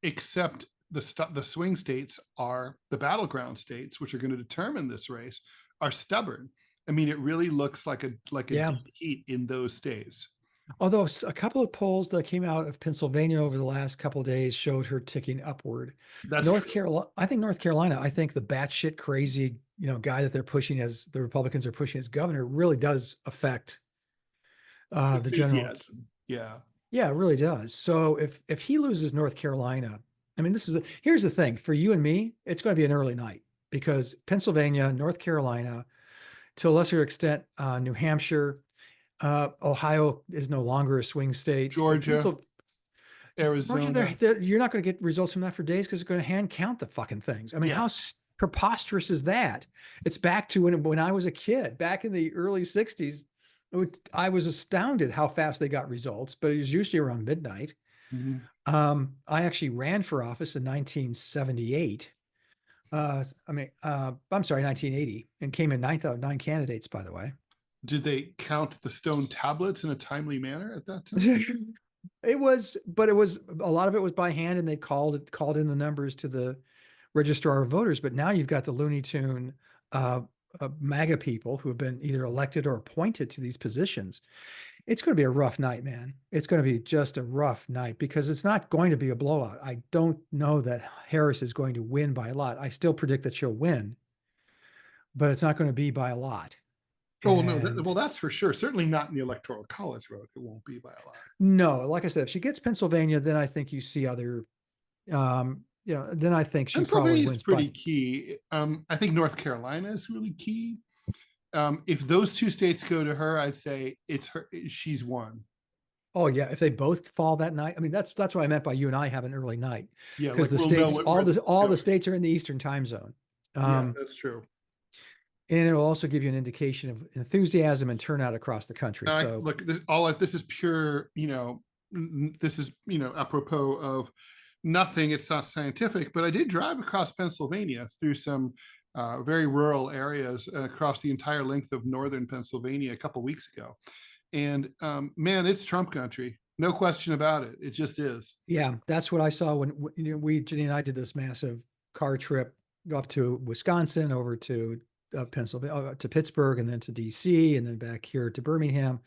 the swing states, are the battleground states, which are going to determine this race, are stubborn. I mean, it really looks like a Yeah. deep heat in those states. Although a couple of polls that came out of Pennsylvania over the last couple of days showed her ticking upward. That's North true. Carolina, I think North Carolina, I think the batshit crazy, guy that they're pushing as the Republicans are pushing as governor really does affect the general. Enthusiasm. Yeah. Yeah, it really does. So if he loses North Carolina, I mean, here's the thing for you and me, it's going to be an early night because Pennsylvania, North Carolina, to a lesser extent, New Hampshire, Ohio is no longer a swing state. Georgia, Georgia, Arizona. you're not going to get results from that for days because they're going to hand count the fucking things. I mean, how Yes. preposterous is that? It's back to when I was a kid, back in the early 60s. I was astounded how fast they got results, but it was usually around midnight. Mhm. I actually ran for office in 1978. I'm sorry, 1980, and came in ninth out of 9 candidates, by the way. Did they count the stone tablets in a timely manner at that time? It was a lot of it was by hand, and they called in the numbers to the registrar of voters. But now you've got the Looney Tune MAGA people who have been either elected or appointed to these positions. It's going to be a rough night, man. It's going to be just a rough night because it's not going to be a blowout. I don't know that Harris is going to win by a lot. I still predict that she'll win, but it's not going to be by a lot. Oh no, And well, that's for sure. Certainly not in the electoral college vote. It won't be by a lot. no, like I said, if she gets Pennsylvania, then I think you see other, then I think she probably Pennsylvania is wins pretty by. key. I think North Carolina is really key. If those two states go to her, I'd say it's her. She's won. Oh yeah, if they both fall that night. I mean, that's what I meant by you and I have an early night, Yeah, because like the we'll know states, where this is all the going. states are in the Eastern time zone. Yeah, Um, that's true. and it'll also give you an indication of enthusiasm and turnout across the country. So Look, this is pure, this is, apropos of nothing. It's not scientific, but I did drive across Pennsylvania through some very rural areas across the entire length of northern Pennsylvania a couple weeks ago. And man, it's Trump country. No question about it. It just is. yeah, that's what I saw when we Jenny and I did this massive car trip up to Wisconsin, over to Pennsylvania, to Pittsburgh, and then to DC, and then back here to Birmingham.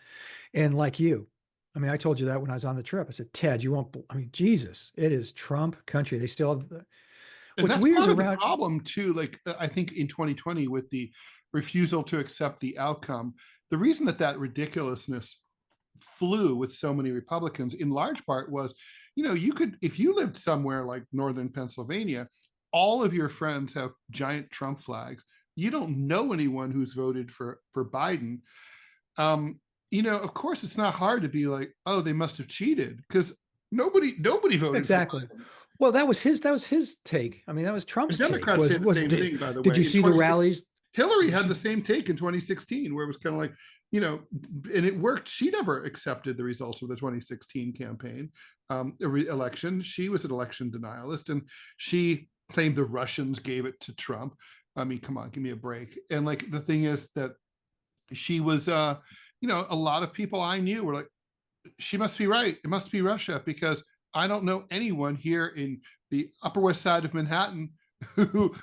And like you, I mean, I told you that when I was on the trip. I said, Ted, you won't. I mean, Jesus, it is Trump country. They still have And what's that's weird is part of the around. problem too. Like I think in 2020 with the refusal to accept the outcome, the reason that ridiculousness flew with so many Republicans in large part was, you could, if you lived somewhere like northern Pennsylvania, all of your friends have giant Trump flags. You don't know anyone who's voted for Biden. Of course, it's not hard to be like, oh, they must have cheated, because nobody voted Exactly. for Biden. Well, that was his take. I mean, that was And Trump's take. Democrats say the same Did, thing, by the did way. you In see the 2016, rallies? Hillary Did you had the see, same take in 2016, where it was kind of like, and it worked. She never accepted the results of the 2016 campaign election. She was an election denialist, and she claimed the Russians gave it to Trump. I mean, come on, give me a break. And like the thing is that she was, a lot of people I knew were like, she must be right. It must be Russia, because I don't know anyone here in the Upper West Side of Manhattan who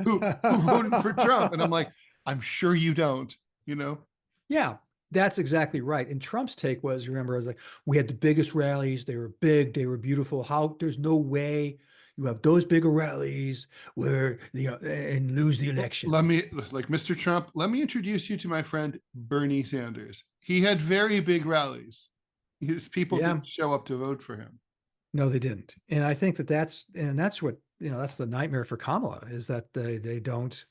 who voted for Trump. And I'm like, I'm sure you don't, Yeah, that's exactly right. And Trump's take was, remember, I was like, we had the biggest rallies. They were big. They were beautiful. How there's no way you have those bigger rallies where and lose the election. Let me, like Mr. Trump, let me introduce you to my friend Bernie Sanders. He had very big rallies. His people Yeah, didn't show up to vote for him. no, they didn't. And I think that's what that's the nightmare for Kamala, is that they don't,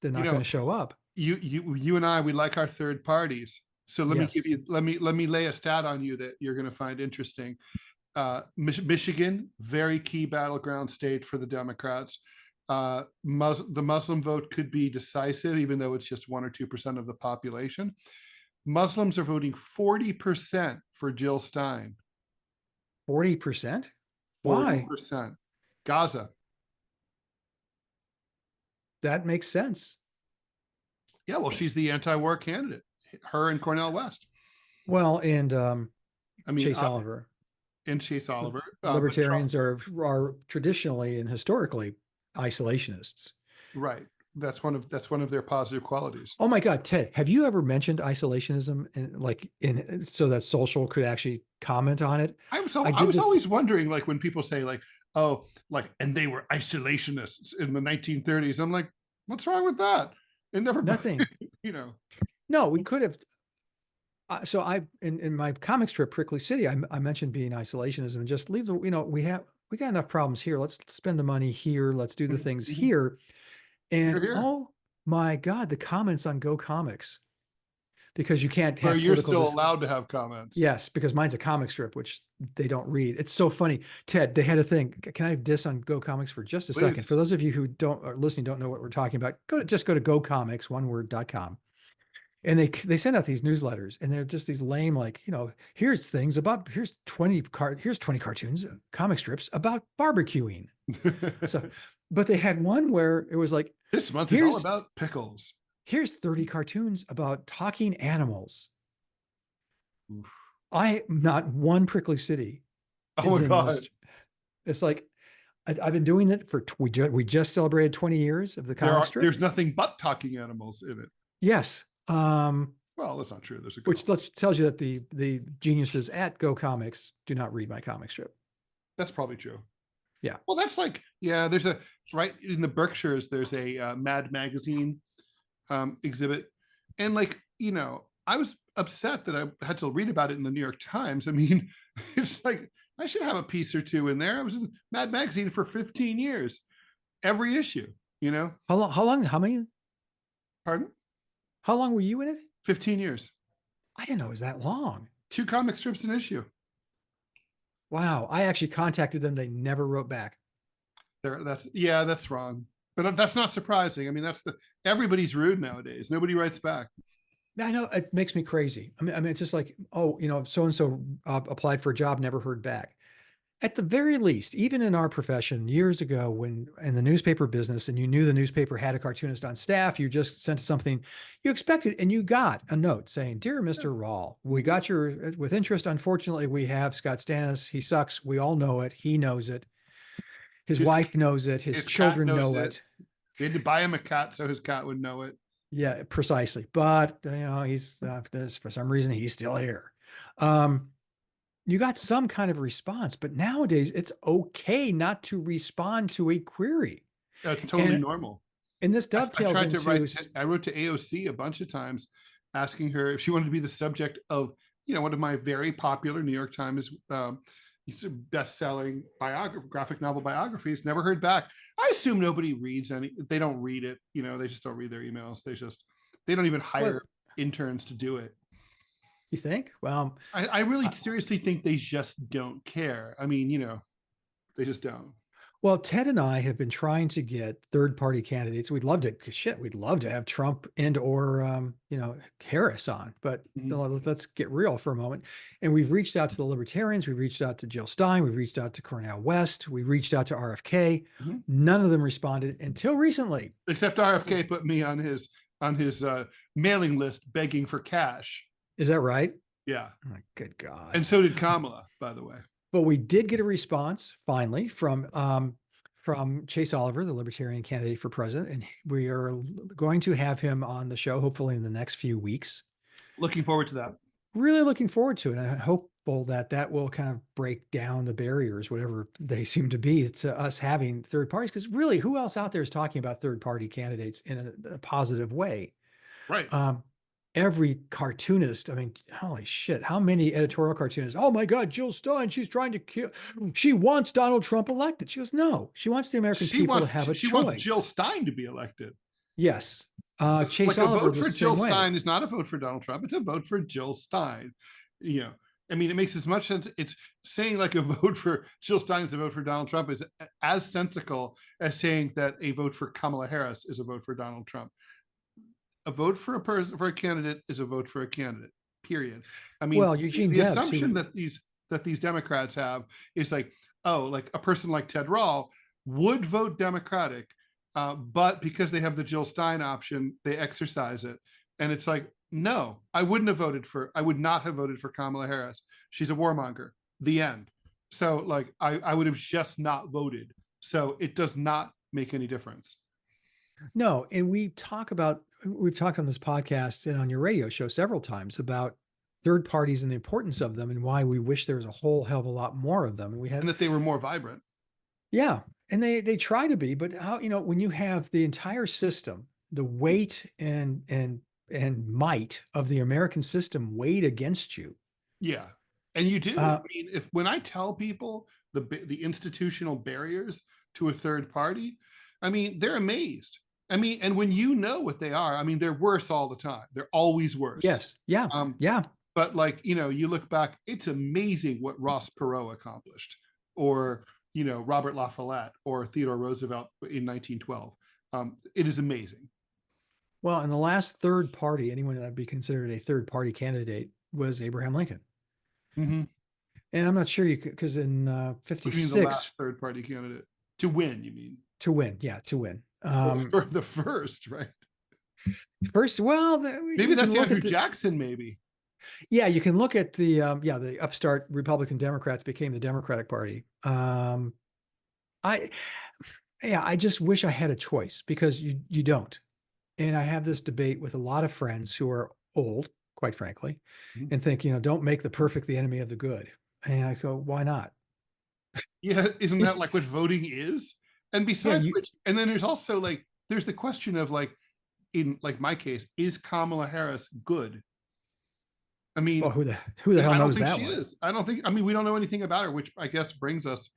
they're You not going know, to show up. you and I, we like our third parties. So Yes. let me lay a stat on you that you're going to find interesting. Michigan, very key battleground state for the Democrats. The Muslim vote could be decisive, even though it's just 1 or 2% of the population. Muslims are voting 40% for Jill Stein. 40%? Why? 40%. Gaza. That makes sense. Yeah, well, she's the anti-war candidate. Her and Cornel West. Well, and I mean, Chase Oliver. and Chase Oliver. Libertarians are traditionally and historically isolationists. Right. That's one of their positive qualities. Oh my God, Ted, have you ever mentioned isolationism, and like in so that Social could actually comment on it? I was this. always wondering, like, when people say like, oh, like, and they were isolationists in the 1930s. I'm like, what's wrong with that? It never Nothing. No, we could have. So in my comic strip Prickly City, I mentioned being isolationism, and just leave the, we got enough problems here. Let's spend the money here. Let's do the things here. And Here. oh my God, the comments on Go Comics, because you can't Where have you're political. still allowed to have comments. Yes, because mine's a comic strip, which they don't read. It's so funny. Ted, they had a thing. Can I diss on Go Comics for just a Please. second? For those of you who don't are listening, don't know what we're talking about, just go to gocomics.com. And they send out these newsletters, and they're just these lame, like, here's 20 cartoons, comic strips about barbecuing. So, but they had one where it was like, this month is all about pickles. Here's 30 cartoons about talking animals. Oof. Not one Prickly City. Oh my God. It's like, I've been doing it for, we just celebrated 20 years of the comic strip. There's nothing but talking animals in it. Yes. Well, that's not true. There's a which tells you that the geniuses at Go Comics do not read my comic strip. That's probably true. Yeah. Well, that's like, there's right in the Berkshires, there's a Mad Magazine exhibit. And like, I was upset that I had to read about it in the New York Times. I mean, it's like, I should have a piece or two in there. I was in Mad Magazine for 15 years, every issue, How long, how many? Pardon? How long were you in it? 15 years. I didn't know it was that long. 2 comic strips an issue. Wow. I actually contacted them. They never wrote back. That's wrong. But that's not surprising. I mean, everybody's rude nowadays. Nobody writes back. I know it makes me crazy. I mean, it's just like, oh, so and so applied for a job, never heard back. At the very least, even in our profession years ago, when in the newspaper business and you knew the newspaper had a cartoonist on staff, you just sent something you expected and you got a note saying, "Dear Mr. Rall, we got your with interest. Unfortunately, we have Scott Stantis. He sucks. We all know it. He knows it. His wife knows it. His children know it. We had to buy him a cat so his cat would know it." Yeah, precisely. But he's for some reason he's still here. You got some kind of response, but nowadays it's okay not to respond to a query. That's totally normal. And this dovetails I wrote to AOC a bunch of times asking her if she wanted to be the subject of, one of my very popular New York Times best-selling graphic novel biographies. Never heard back. I assume nobody reads they don't read it. They just don't read their emails. They don't even hire interns to do it. You think? Well, I really seriously think they just don't care. I mean, they just don't. Well, Ted and I have been trying to get third-party candidates. We'd love to have Trump and or Harris on, but let's get real for a moment. And we've reached out to the Libertarians, we've reached out to Jill Stein, we've reached out to Cornel West, we reached out to RFK. None of them responded until recently. Except RFK put me on his mailing list begging for cash. Is that right? Yeah. Oh, good God. And so did Kamala, by the way. But we did get a response finally from Chase Oliver, the Libertarian candidate for president, and we are going to have him on the show hopefully in the next few weeks. Looking forward to that. Really looking forward to it. And I'm hopeful that will kind of break down the barriers, whatever they seem to be, to us having third parties. Because really, who else out there is talking about third party candidates in a positive way? Right. Every cartoonist, I mean, holy shit, how many editorial cartoonists? Oh my God, Jill Stein, she's trying to kill, she wants Donald Trump elected. She goes, no, she wants the American people to have a choice. She wants Jill Stein to be elected. Yes. Chase Oliver, a vote for Jill Stein is not a vote for Donald Trump. It's a vote for Jill Stein. I mean, it makes as much sense. It's saying like a vote for Jill Stein is a vote for Donald Trump is as sensical as saying that a vote for Kamala Harris is a vote for Donald Trump. A vote for a candidate is a vote for a candidate, period. I mean, well, Eugene the assumption that these Democrats have is like, oh, like a person like Ted Rall would vote Democratic, but because they have the Jill Stein option, they exercise it. And it's like, no, I would not have voted for Kamala Harris. She's a warmonger, the end. So like, I would have just not voted. So it does not make any difference. No, and we've talked on this podcast and on your radio show several times about third parties and the importance of them and why we wish there was a whole hell of a lot more of them. And that they were more vibrant. Yeah. And they try to be, but how, when you have the entire system, the weight and might of the American system weighed against you. Yeah. And you do. I mean, when I tell people the institutional barriers to a third party, I mean, they're amazed. I mean, and when you know what they are, I mean, they're worse all the time. They're always worse. Yes. Yeah. Yeah. But like, you look back, it's amazing what Ross Perot accomplished, or, Robert La Follette or Theodore Roosevelt in 1912. It is amazing. Well, and the last third party, anyone that would be considered a third party candidate was Abraham Lincoln. Mm-hmm. And I'm not sure you could, because in 56, the last third party candidate to win, you mean? To win. Yeah. To win. For the first, right? First, well, maybe that's Andrew Jackson. Maybe. Yeah, you can look at the upstart Republican Democrats became the Democratic Party. I just wish I had a choice, because you don't. And I have this debate with a lot of friends who are old, quite frankly, and think, don't make the perfect the enemy of the good. And I go, why not? Yeah, isn't that like what voting is? And besides which, and then there's also like, there's the question of like, in like my case, is Kamala Harris good? I mean, well, who the hell knows that one? I don't think, I mean, we don't know anything about her, which I guess brings us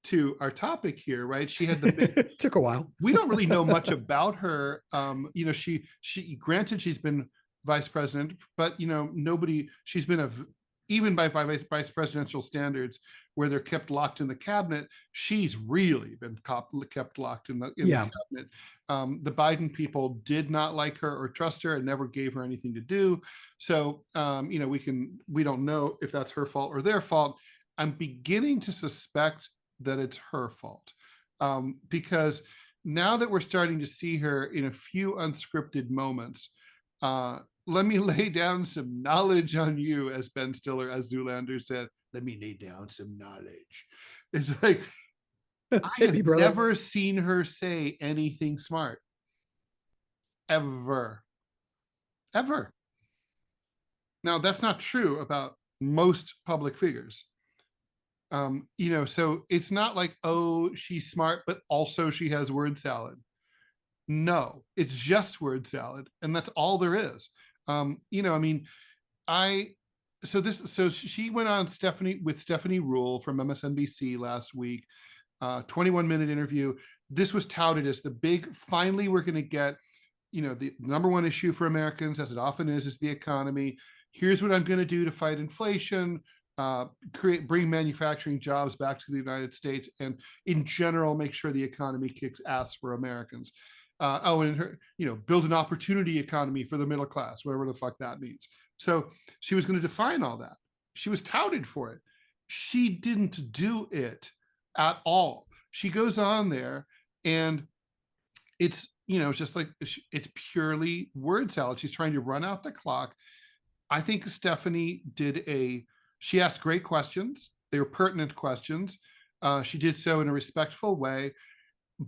to our topic here, right? She had the big, Took a while. we don't really know much about her. You know, she granted she's been vice president, but you know, she's been even by vice presidential standards, where they're kept locked in the cabinet, she's really been kept locked in the cabinet. The Biden people did not like her or trust her and never gave her anything to do. So, you know, we don't know if that's her fault or their fault. I'm beginning to suspect that it's her fault, because now that we're starting to see her in a few unscripted moments, let me lay down some knowledge on you, as Ben Stiller, as Zoolander said, let me lay down some knowledge. It's like, I have never seen her say anything smart. Ever. Ever. Now, that's not true about most public figures. You know, so it's not like, oh, she's smart, but also she has word salad. No, it's just word salad, and that's all there is. You know, I mean, so she went on with Stephanie Rule from MSNBC last week, 21-minute interview. This was touted as the big, finally, we're going to get, you know, the number one issue for Americans, as it often is the economy. Here's what I'm going to do to fight inflation, bring manufacturing jobs back to the United States, and in general, make sure the economy kicks ass for Americans. And her, you know, build an opportunity economy for the middle class, whatever the fuck that means. So she was going to define all that. She was touted for it. She didn't do it at all. She goes on there, and it's, you know, it's just like, it's purely word salad. She's trying to run out the clock. I think Stephanie she asked great questions. They were pertinent questions. She did so in a respectful way.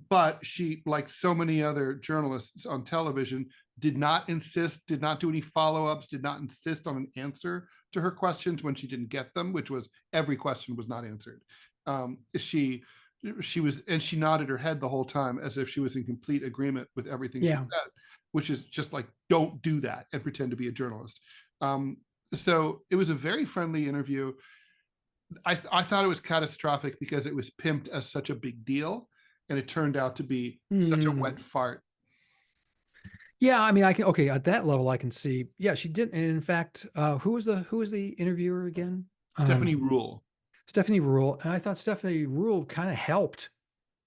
But she, like so many other journalists on television, did not do any follow-ups, did not insist on an answer to her questions when she didn't get them, which was every question was not answered. She nodded her head the whole time as if she was in complete agreement with everything she said, which is just like, don't do that and pretend to be a journalist. So it was a very friendly interview. I thought it was catastrophic because it was pimped as such a big deal, and it turned out to be such a wet fart. Yeah, I mean, okay, at that level, I can see. Yeah, she did. And in fact, who was the interviewer again? Stephanie Rule. Stephanie Rule. And I thought Stephanie Rule kind of helped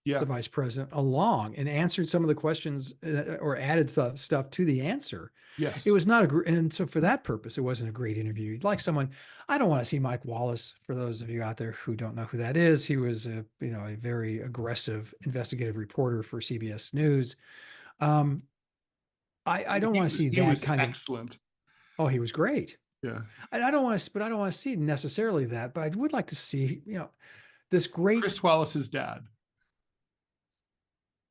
the vice president along and answered some of the questions, or added the stuff to the answer. Yes. It was not and so for that purpose, it wasn't a great interview. You'd like someone, I don't want to see Mike Wallace, for those of you out there who don't know who that is. He was a very aggressive investigative reporter for CBS News. I don't want to see that kind of excellent. Oh, he was great. Yeah. I don't want to see necessarily that, but I would like to see, this great Chris Wallace's dad.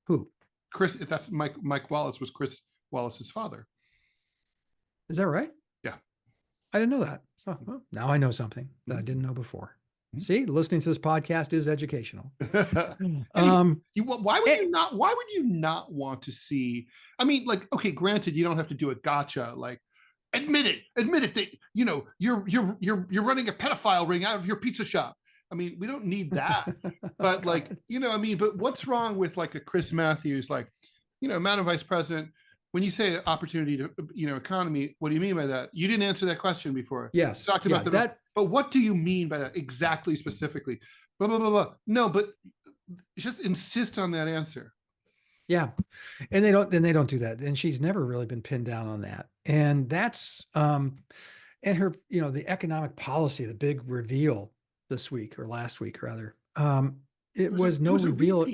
Who? Chris, that's Mike Wallace was Chris Wallace's father. Is that right? Yeah. I didn't know that. Oh, well, now I know something that I didn't know before. See, listening to this podcast is educational. Why would you not want to see? I mean, like, okay, granted, you don't have to do a gotcha, like, admit it that, you're running a pedophile ring out of your pizza shop. I mean, we don't need that. But like, but what's wrong with like a Chris Matthews, like, Madam Vice President, when you say opportunity to, economy, what do you mean by that? You didn't answer that question before. Yes. Talked about that. But what do you mean by that exactly, specifically? Blah, blah, blah, blah. No, but just insist on that answer. Yeah. And they don't do that. And she's never really been pinned down on that. And that's, and her, the economic policy, the big reveal this week, or last week rather, it was no reveal.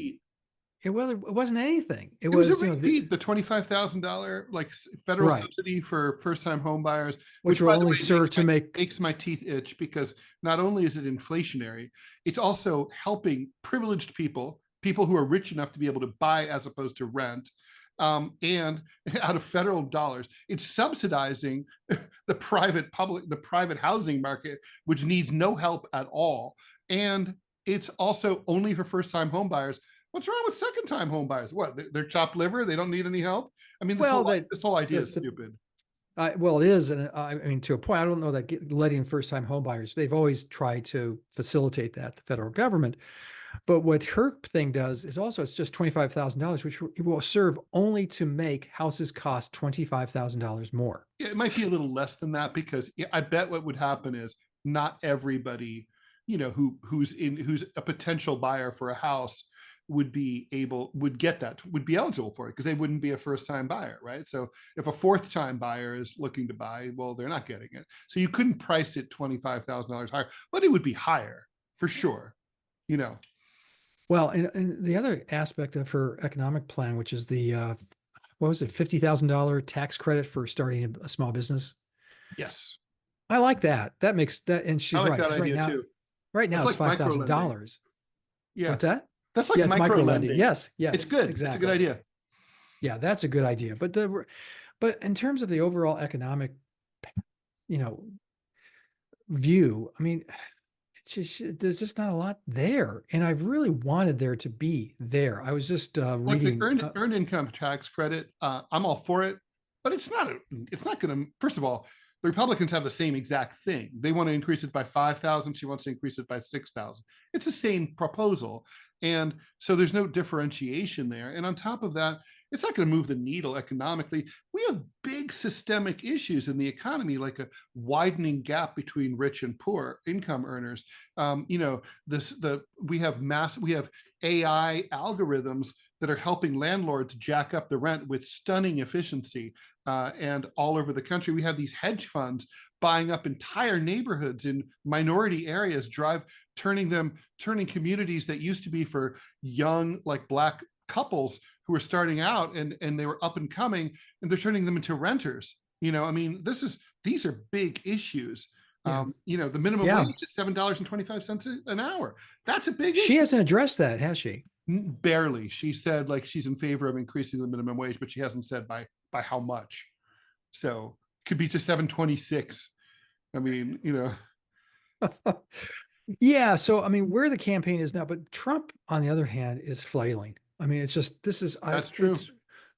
It wasn't anything. It was a repeat, the $25,000 like federal subsidy for first-time home buyers, which will only serve to makes my teeth itch, because not only is it inflationary, it's also helping privileged people who are rich enough to be able to buy as opposed to rent, and out of federal dollars, it's subsidizing the private housing market, which needs no help at all, and it's also only for first-time home buyers. What's wrong with second-time home buyers? What, they're chopped liver? They don't need any help? I mean, this whole idea is stupid. Well, it is. And I mean, to a point, I don't know that letting first-time home buyers, they've always tried to facilitate that, the federal government. But what her thing does is also it's just $25,000, which will serve only to make houses cost $25,000 more. Yeah, it might be a little less than that because I bet what would happen is not everybody, who's a potential buyer for a house would be eligible for it because they wouldn't be a first time buyer, right? So if a fourth time buyer is looking to buy, well, they're not getting it. So you couldn't price it $25,000 higher, but it would be higher for sure, you know. Well, and the other aspect of her economic plan, which is the what was it, $50,000 tax credit for starting a small business. Yes, I like that. That makes that, and I she's like right. that 'Cause idea too. right now That's it's like micro lending. $5,000. Yeah, What's that? that's like Yeah, it's micro micro lending. lending. Yes, It's yes, good. It's a good exactly. idea. Yeah, that's a good idea. But in terms of the overall economic, you know, view, I mean, there's just not a lot there, and I really wanted there to be there. I was just Like the reading. earned income tax credit, I'm all for it, but it's not going to. First of all, the Republicans have the same exact thing. They want to increase it by 5,000. She wants to increase it by 6,000. It's the same proposal, and so there's no differentiation there. And on top of that, it's not going to move the needle economically. We have big systemic issues in the economy, like a widening gap between rich and poor income earners. We have AI algorithms that are helping landlords jack up the rent with stunning efficiency. And all over the country, we have these hedge funds buying up entire neighborhoods in minority areas, turning communities that used to be for young, like Black couples who are starting out and they were up and coming, and they're turning them into renters. I mean, these are big issues. Yeah. The minimum Yeah. wage is $7.25 an hour. That's a big She issue. hasn't addressed that, has she? Barely. She said like she's in favor of increasing the minimum wage, but she hasn't said by how much. So could be to 726. I mean, Yeah. So, I mean, where the campaign is now, but Trump, on the other hand, is flailing. I mean, it's just, that's true. It's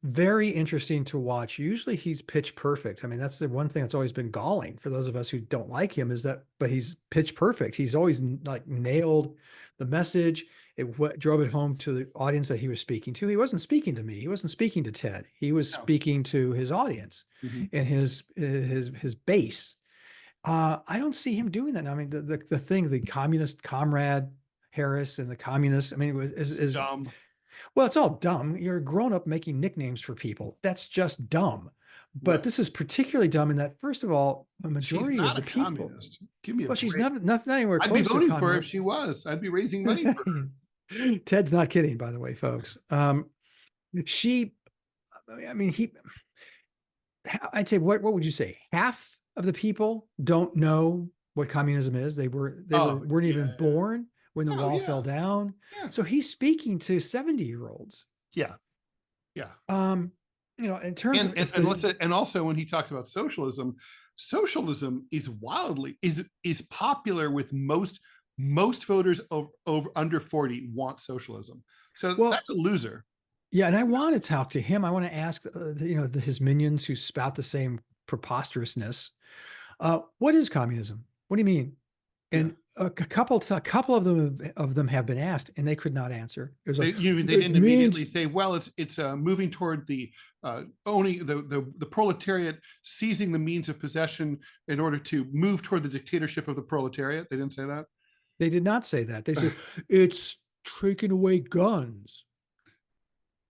very interesting to watch. Usually he's pitch perfect. I mean, that's the one thing that's always been galling for those of us who don't like him is that, but he's pitch perfect. He's always like nailed the message. It drove it home to the audience that he was speaking to. He wasn't speaking to me. He wasn't speaking to Ted. He was speaking to his audience and his base. I don't see him doing that now. I mean, the communist comrade Harris and the communist, I mean, is dumb. Well, it's all dumb. You're a grown up making nicknames for people. That's just dumb. But Right. This is particularly dumb in that, first of all, a majority of the people. Communist. Give me a Well, she's break. not anywhere I'd close be voting to for her if she was. I'd be raising money for her. Ted's not kidding, by the way, folks. She, I mean, I'd say, what would you say? Half of the people don't know what communism is. They weren't even born when the wall fell down. Yeah. So he's speaking to 70-year-olds. Yeah. Yeah. In terms of and also when he talks about socialism is popular with most voters over under 40 want socialism. So that's a loser. Yeah, and I want to talk to him. I want to ask, his minions who spout the same preposterousness. What is communism? What do you mean? And a couple of them have been asked, and they could not answer. It was like, they didn't immediately say, "Well, it's moving toward the owning the proletariat, seizing the means of possession in order to move toward the dictatorship of the proletariat." They didn't say that. They did not say that. They said it's taking away guns.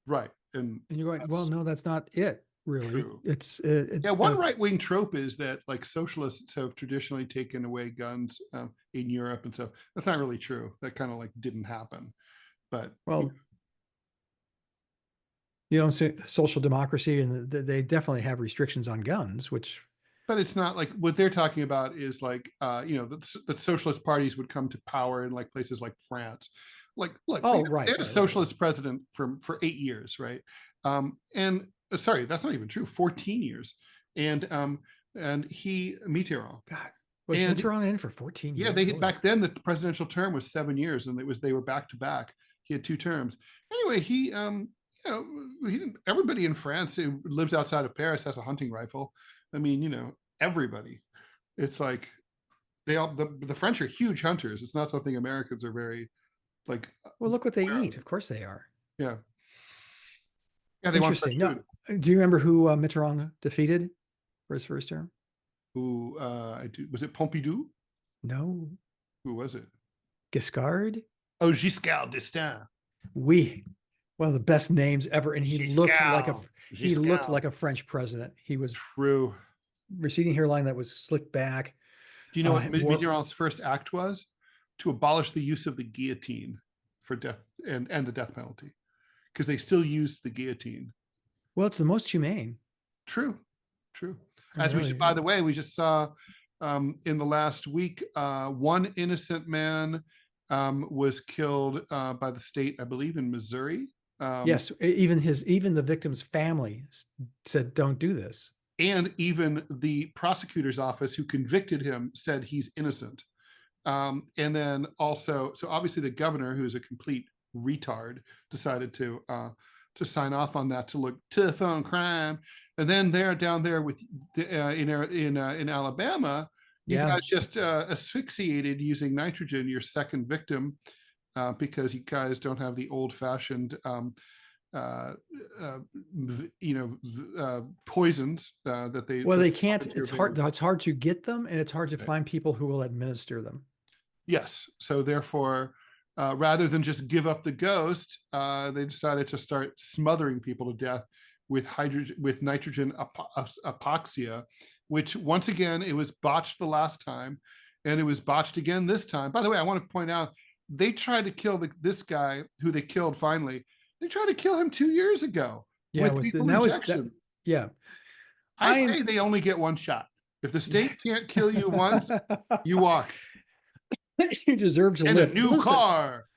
Right. And you're going, well, no, that's not it. Really, true. It's one right-wing trope is that like socialists have traditionally taken away guns in Europe, and so that's not really true. That kind of like didn't happen. But you don't see social democracy, and they definitely have restrictions on guns, but it's not like what they're talking about is like that socialist parties would come to power in like places like France. Like, look, they had a socialist president for 8 years, right? And sorry, that's not even true. 14 years, and he Mitterrand. God, was Mitterrand in for 14 years? Yeah, back then the presidential term was 7 years, and they were back to back. He had 2 terms. Anyway, he everybody in France who lives outside of Paris has a hunting rifle. I mean, everybody. It's like the French are huge hunters. It's not something Americans are very Like, Well, look what they where- eat. Of course they are. yeah. Yeah, they want fresh Interesting. No, food. do you remember who Mitterrand defeated for his first term? Who was it Pompidou? No, Who was it? Giscard. Oh, Giscard d'Estaing. We, one of the best names ever, and he looked like a Giscard. French president. He was True. receding hairline that was slicked back. Do you know what War, Mitterrand's first act was? To abolish the use of the guillotine for death and the death penalty, because they still used the guillotine. well, it's the most humane. True, true. It really By is. the way, we just saw in the last week, one innocent man was killed by the state, I believe, in Missouri. Yes, even the victim's family said, "Don't do this." And even the prosecutor's office who convicted him said he's innocent. And then also, so obviously the governor, who is a complete retard, decided to sign off on that to look tough on crime. And then they're down there with in Alabama, you Yeah. guys just asphyxiated using nitrogen, your second victim, because you guys don't have the old-fashioned poisons that they. Well, they can't. It's hard. It's hard to get them, and it's hard to find people who will administer them. Yes. So therefore, rather than just give up the ghost, they decided to start smothering people to death with nitrogen apoxia, which once again, it was botched the last time, and it was botched again this time. By the way, I want to point out, they tried to kill this guy who they killed finally. They tried to kill him 2 years ago. Yeah, with lethal injection. Yeah. I say they only get one shot. If the state can't kill you once, you walk. You deserve to And live. a new car.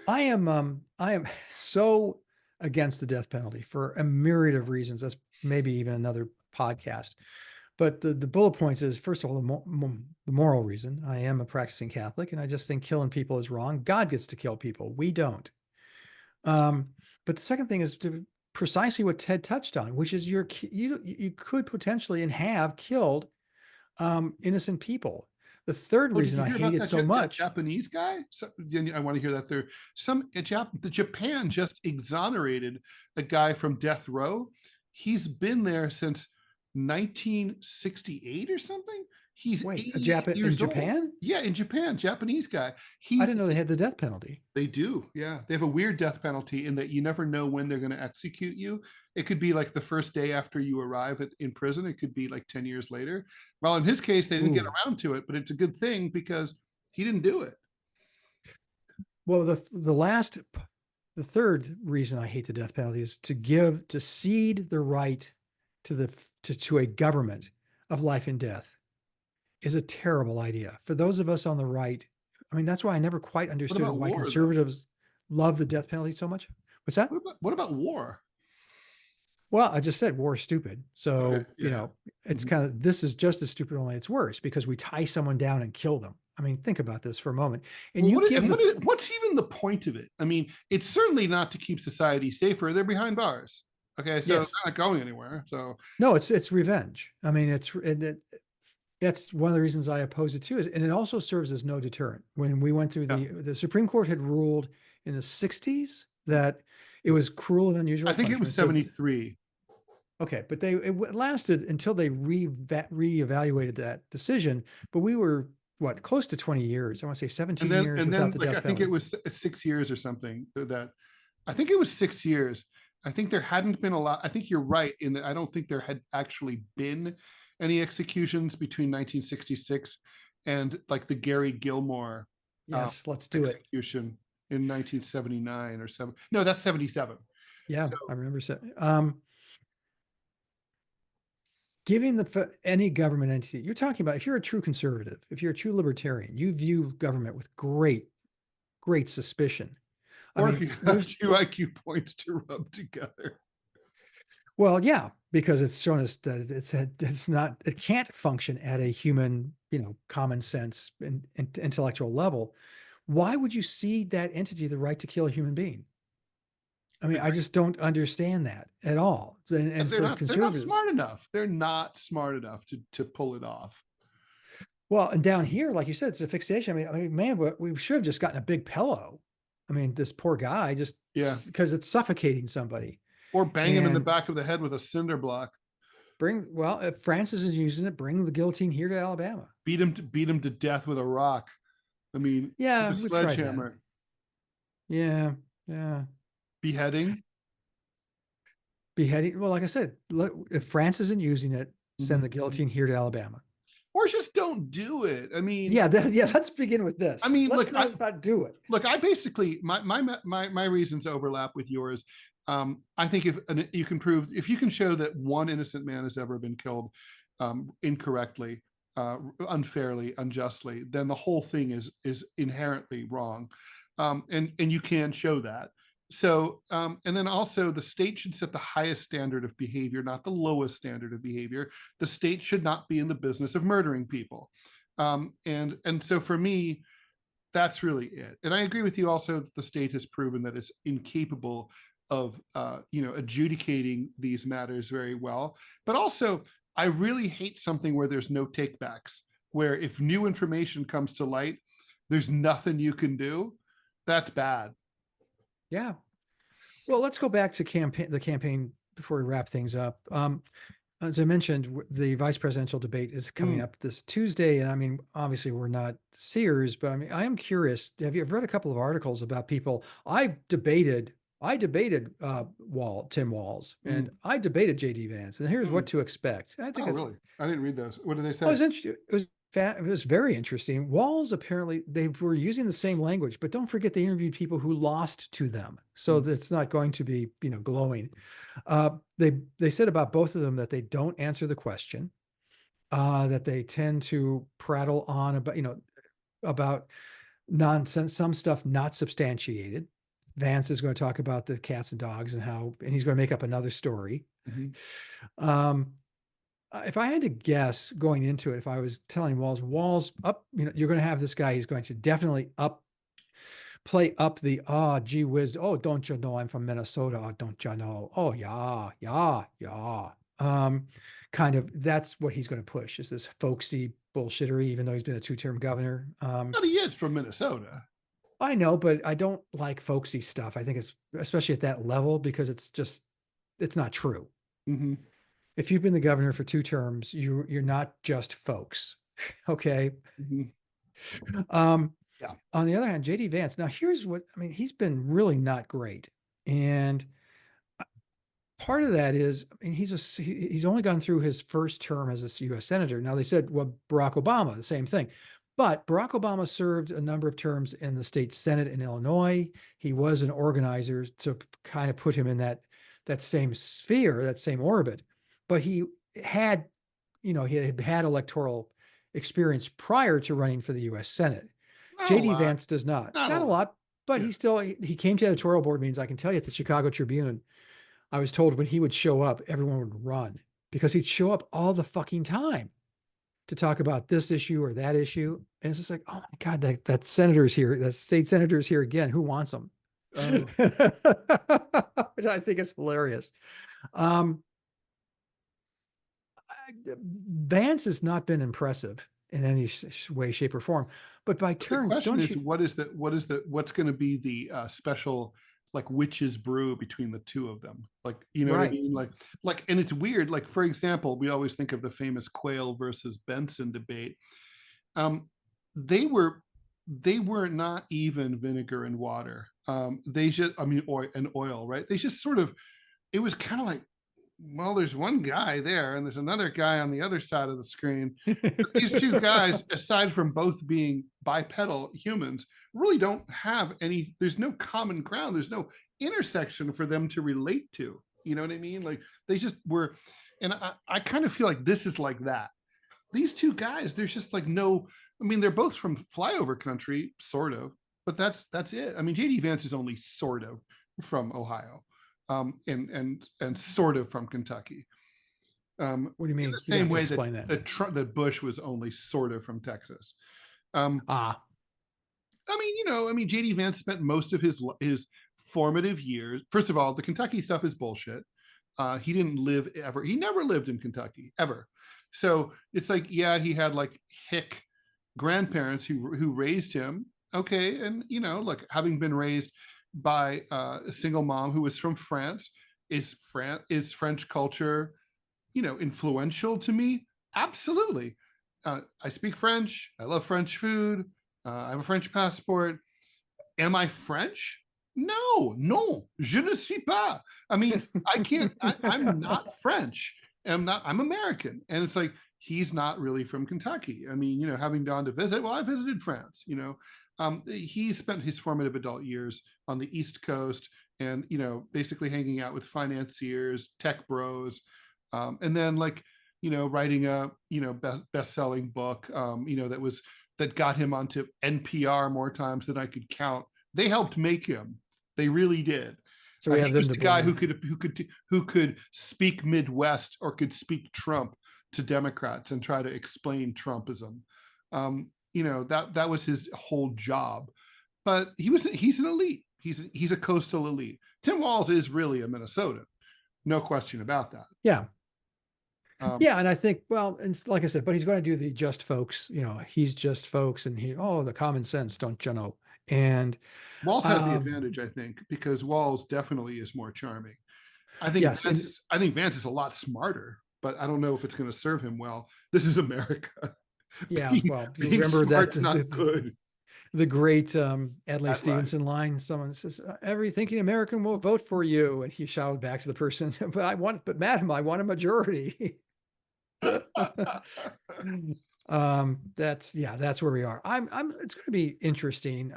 I am so against the death penalty for a myriad of reasons. That's maybe even another podcast. But the bullet points is, first of all, the moral reason. I am a practicing Catholic, and I just think killing people is wrong. God gets to kill people. We don't. But the second thing is precisely what Ted touched on, which is you could potentially and have killed innocent people. The third reason I hate it so much. Japanese guy. So, I want to hear that there. Japan just exonerated a guy from death row. He's been there since 1968 or something. He's in Japan? Old. Yeah, in Japan, Japanese guy. I didn't know they had the death penalty. They do. Yeah, they have a weird death penalty in that you never know when they're going to execute you. It could be like the first day after you arrive in prison. It could be like 10 years later. Well, in his case, they didn't get around to it, but it's a good thing because he didn't do it. Well, the third reason I hate the death penalty is to cede the right to a government of life and death is a terrible idea. For those of us on the right, I mean, that's why I never quite understood why conservatives love the death penalty so much. What's that? What about war? Well, I just said war is stupid. So, it's kind of, this is just as stupid, only it's worse because we tie someone down and kill them. I mean, think about this for a moment. And what's even the point of it? I mean, it's certainly not to keep society safer. They're behind bars. Okay. So it's not going anywhere. So no, it's revenge. I mean, that's one of the reasons I oppose it too. And it also serves as no deterrent. When we went through the Supreme Court had ruled in the 60s that it was cruel and unusual. I think it was 73. Okay, but it lasted until they reevaluated that decision. But we were close to 20 years. I want to say 17 years. And then I think it was 6 years or something. I think it was 6 years. I think there hadn't been a lot. I think you're right in that I don't think there had actually been any executions between 1966 and like the Gary Gilmore let's do execution in 1979 or 7. No, that's 77. Yeah, so, I remember. Giving any government entity, you're talking about, if you're a true conservative, if you're a true libertarian, you view government with great suspicion. Or if you have 2 IQ points to rub together. Well, yeah, because it's shown us that it can't function at a human, common sense and intellectual level. Why would you cede that entity the right to kill a human being? I mean, I just don't understand that at all. And they're not smart enough. They're not smart enough to pull it off. Well, and down here, like you said, it's a fixation. I mean, man, we should have just gotten a big pillow I mean, this poor guy just Yeah. because it's suffocating somebody. Or bang him in the And back of the head with a cinder block. well, if Francis is using it, bring the guillotine here to Alabama. Beat him to death with a rock. I mean, with Yeah, a we've tried that. sledgehammer. Yeah, yeah. Beheading. Beheading. Well, like I said, if France isn't using it, send the guillotine here to Alabama. Or just don't do it. I mean, Yeah, let's begin with this. I mean, let's not do it. Look, I basically my reasons overlap with yours. I think if you can prove, if you can show that one innocent man has ever been killed incorrectly, unfairly, unjustly, then the whole thing is inherently wrong, and you can show that. So, and then also the state should set the highest standard of behavior, not the lowest standard of behavior. The state should not be in the business of murdering people. And so for me, that's really it. And I agree with you also that the state has proven that it's incapable of adjudicating these matters very well. But also, I really hate something where there's no takebacks, where if new information comes to light, there's nothing you can do. That's bad. Yeah. Well, let's go back to the campaign before we wrap things up. As I mentioned, the vice presidential debate is coming up this Tuesday. And I mean, obviously we're not seers, but I mean, I am curious. Have you read a couple of articles about people? I debated Tim Walz, and I debated JD Vance, and here's what to expect. I think really, I didn't read those. What did they say? It was very interesting. Walz, apparently they were using the same language, but don't forget they interviewed people who lost to them, so that's not going to be glowing. They said about both of them that they don't answer the question, that they tend to prattle on about nonsense, some stuff not substantiated. Vance is going to talk about the cats and dogs and he's going to make up another story. If I had to guess going into it, if I was telling Walz up, you're going to have this guy. He's going to definitely play up the, gee whiz. Oh, don't you know I'm from Minnesota? Oh, don't you know? Oh, yeah. Kind of, that's what he's going to push, is this folksy bullshittery, even though he's been a 2-term governor. But he is from Minnesota. I know, but I don't like folksy stuff. I think it's, especially at that level, because it's not true. If you've been the governor for 2 terms, you're not just folks. Okay. Yeah. On the other hand, JD Vance, now here's what, I mean, he's been really not great. And part of that is, I mean, he's only gone through his first term as a U.S. Senator. Now they said, well, Barack Obama, the same thing. But Barack Obama served a number of terms in the state Senate in Illinois. He was an organizer to kind of put him in that same sphere, that same orbit. But he had electoral experience prior to running for the U.S. Senate. JD Vance does not. Not a lot, but he came to editorial board meetings. I can tell you, at the Chicago Tribune, I was told when he would show up, everyone would run, because he'd show up all the fucking time to talk about this issue or that issue. And it's just like, oh my God, that senator's here. That state senator's here again. Who wants him? Which I think is hilarious. Vance has not been impressive in any way, shape, or form. But by turns, the question is, what's going to be the special, like, witch's brew between the two of them? Like, you know what I mean? Like, and it's weird. Like, for example, we always think of the famous Quayle versus Benson debate. They were not even vinegar and water. Oil, right? They just sort of, it was kind of like, well, there's one guy there and there's another guy on the other side of the screen. These two guys, aside from both being bipedal humans, really don't have there's no common ground. There's no intersection for them to relate to. You know what I mean? Like, they just were, and I kind of feel like this is like that. These two guys, there's just like no, I mean, they're both from flyover country, sort of, but that's it. I mean, JD Vance is only sort of from Ohio. And sort of from Kentucky. What do you mean? The same way that Bush was only sort of from Texas. I mean, JD Vance spent most of his formative years. First of all, the Kentucky stuff is bullshit. He didn't live ever. He never lived in Kentucky ever. So it's like, yeah, he had like hick grandparents who raised him. Okay. And, look, having been raised by a single mom who was from France, is French culture, influential to me? Absolutely. I speak French. I love French food. I have a French passport. Am I French? No, no, je ne suis pas. I mean, I can't, I'm not French. I'm American. And it's like, he's not really from Kentucky. I mean, having gone to visit, well, I visited France, he spent his formative adult years on the East Coast and, basically hanging out with financiers, tech bros. And then writing a, best-selling book, that got him onto NPR more times than I could count. They helped make him. They really did. So we have he them was to the guy blame. who could speak Midwest or could speak Trump to Democrats and try to explain Trumpism. That was his whole job. But he's an elite. He's a coastal elite. Tim Walz is really a Minnesotan. No question about that. Yeah. Yeah, and I think, well, and like I said, but he's going to do the just folks, he's just folks, and the common sense, don't you know? And Walz has the advantage, I think, because Walz definitely is more charming. I think yes, Vance is a lot smarter, but I don't know if it's going to serve him well. This is America. Yeah, well, you being remember smart's that not good. The great Adlai That's Stevenson line. Someone says, "Every thinking American will vote for you," and he shouted back to the person, "But madam, I want a majority." That's where we are. It's going to be interesting.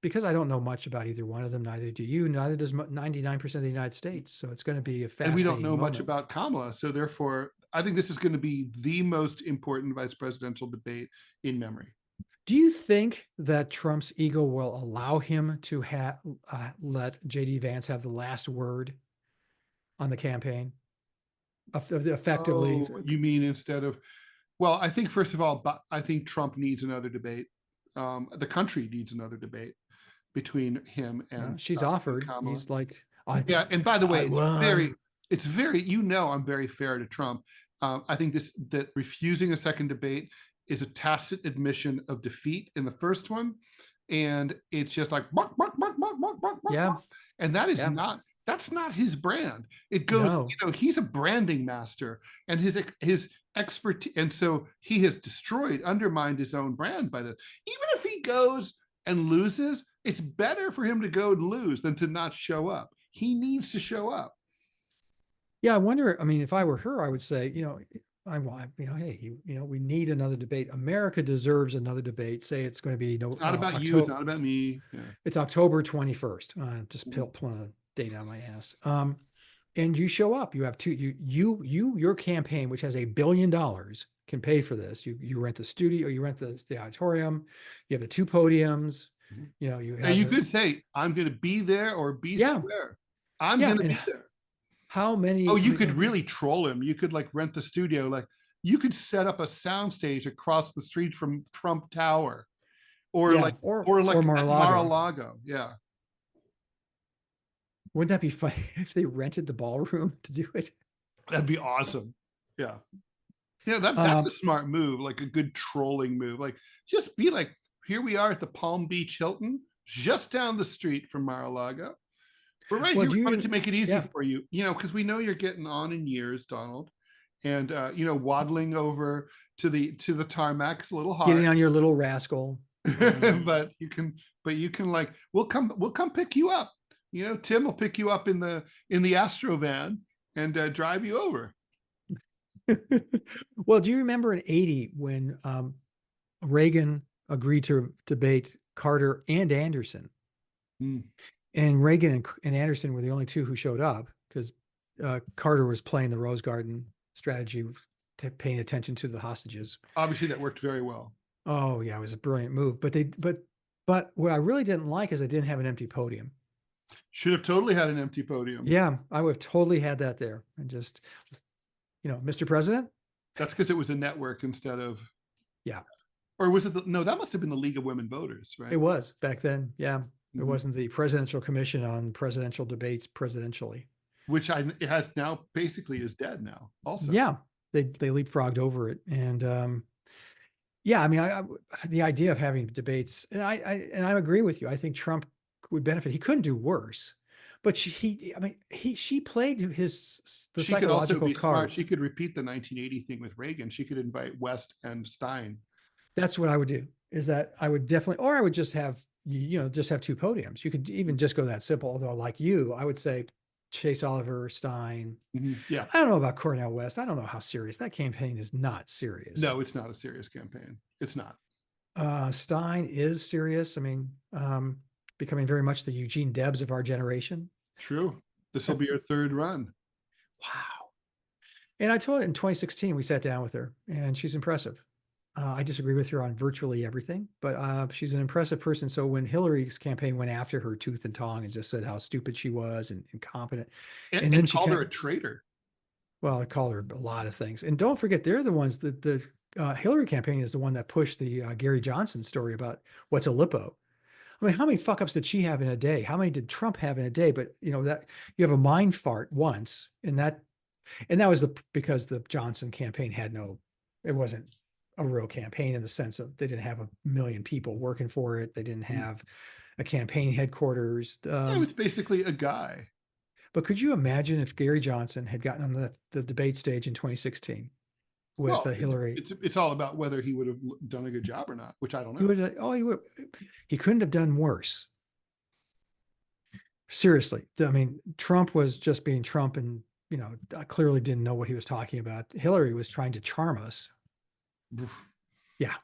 Because I don't know much about either one of them, neither do you, neither does 99% of the United States. So it's going to be a fascinating and we don't know moment. much about Kamala. So therefore, I think this is going to be the most important vice presidential debate in memory. Do you think that Trump's ego will allow him to let JD Vance have the last word on the campaign? Effectively. Oh, you mean instead of, well, I think first of all, I think Trump needs another debate. The country needs another debate between him and she's offered. Kamala. He's like, yeah. And by the way, it's very, I'm very fair to Trump. I think that refusing a second debate is a tacit admission of defeat in the first one. And it's just like, bark, bark, bark, bark, bark, bark, yeah. bark. And that is that's not his brand. It goes, he's a branding master, and his expertise. And so he has undermined his own brand by this. Even if he goes and loses, it's better for him to go and lose than to not show up. He needs to show up. Yeah. I wonder, I mean, if I were her, I would say, hey, we need another debate. America deserves another debate. Say it's going to be it's not about you. It's not about me. Yeah. It's October 21st. Just pulling a date out of my ass. And you show up. You have your campaign, which has $1 billion, can pay for this. You rent the studio, you rent the auditorium. You have the 2 podiums. You could say, I'm going to be there or be square. I'm going to be there. How many? Oh, you could really troll him. You could rent the studio. You could set up a soundstage across the street from Trump Tower, or Mar-a-Lago. Yeah. Wouldn't that be funny if they rented the ballroom to do it? That'd be awesome. Yeah. Yeah, that's a smart move, a good trolling move. Just be here we are at the Palm Beach Hilton, just down the street from Mar-a-Lago. We're right here. We wanted to make it easy for you, because we know you're getting on in years, Donald, and waddling over to the tarmac's a little hard. Getting on your little rascal. but you can we'll come pick you up. Tim will pick you up in the Astro van and drive you over. Well, do you remember in '80 when Reagan agreed to debate Carter and Anderson? And Reagan and Anderson were the only two who showed up because Carter was playing the Rose Garden strategy, paying attention to the hostages. Obviously, that worked very well. Oh yeah, it was a brilliant move. But what I really didn't like is they didn't have an empty podium. Should have totally had an empty podium. Yeah, I would have totally had that there and just, Mr. President. That's because it was a network instead of. Yeah. Or was it no? That must have been the League of Women Voters, right? It was back then. Yeah. It wasn't the Presidential Commission on Presidential Debates presidentially. Which it has now basically is dead now also. Yeah. They leapfrogged over it. And Yeah, I mean, the idea of having debates, and I agree with you. I think Trump would benefit. He couldn't do worse, but I mean, she played the She could also psychological be smart. cards. She could repeat the 1980 thing with Reagan. She could invite West and Stein. That's what I would do. Is that I would definitely, or I would just have just have two podiums. You could even just go that simple. Although, like you, I would say Chase Oliver, Stein. Yeah. I don't know about Cornel West. I don't know how serious that campaign is. Not serious. No, it's not a serious campaign. It's not. Stein is serious. I mean, becoming very much the Eugene Debs of our generation. True. This will be her third run. Wow. And I told her in 2016, we sat down with her and she's impressive. I disagree with her on virtually everything, but she's an impressive person. So when Hillary's campaign went after her tooth and tongue and just said how stupid she was and incompetent, and then she called her a traitor. Well, I called her a lot of things. And don't forget, they're the ones that the Hillary campaign is the one that pushed the Gary Johnson story about what's a lipo. I mean, how many fuck ups did she have in a day? How many did Trump have in a day? But that you have a mind fart once, and that was because the Johnson campaign it wasn't a real campaign in the sense of they didn't have a million people working for it. They didn't have a campaign headquarters. It's basically a guy. But could you imagine if Gary Johnson had gotten on the debate stage in 2016 with Hillary? It's all about whether he would have done a good job or not, which I don't know. He couldn't have done worse. Seriously. I mean, Trump was just being Trump and, clearly didn't know what he was talking about. Hillary was trying to charm us. Yeah.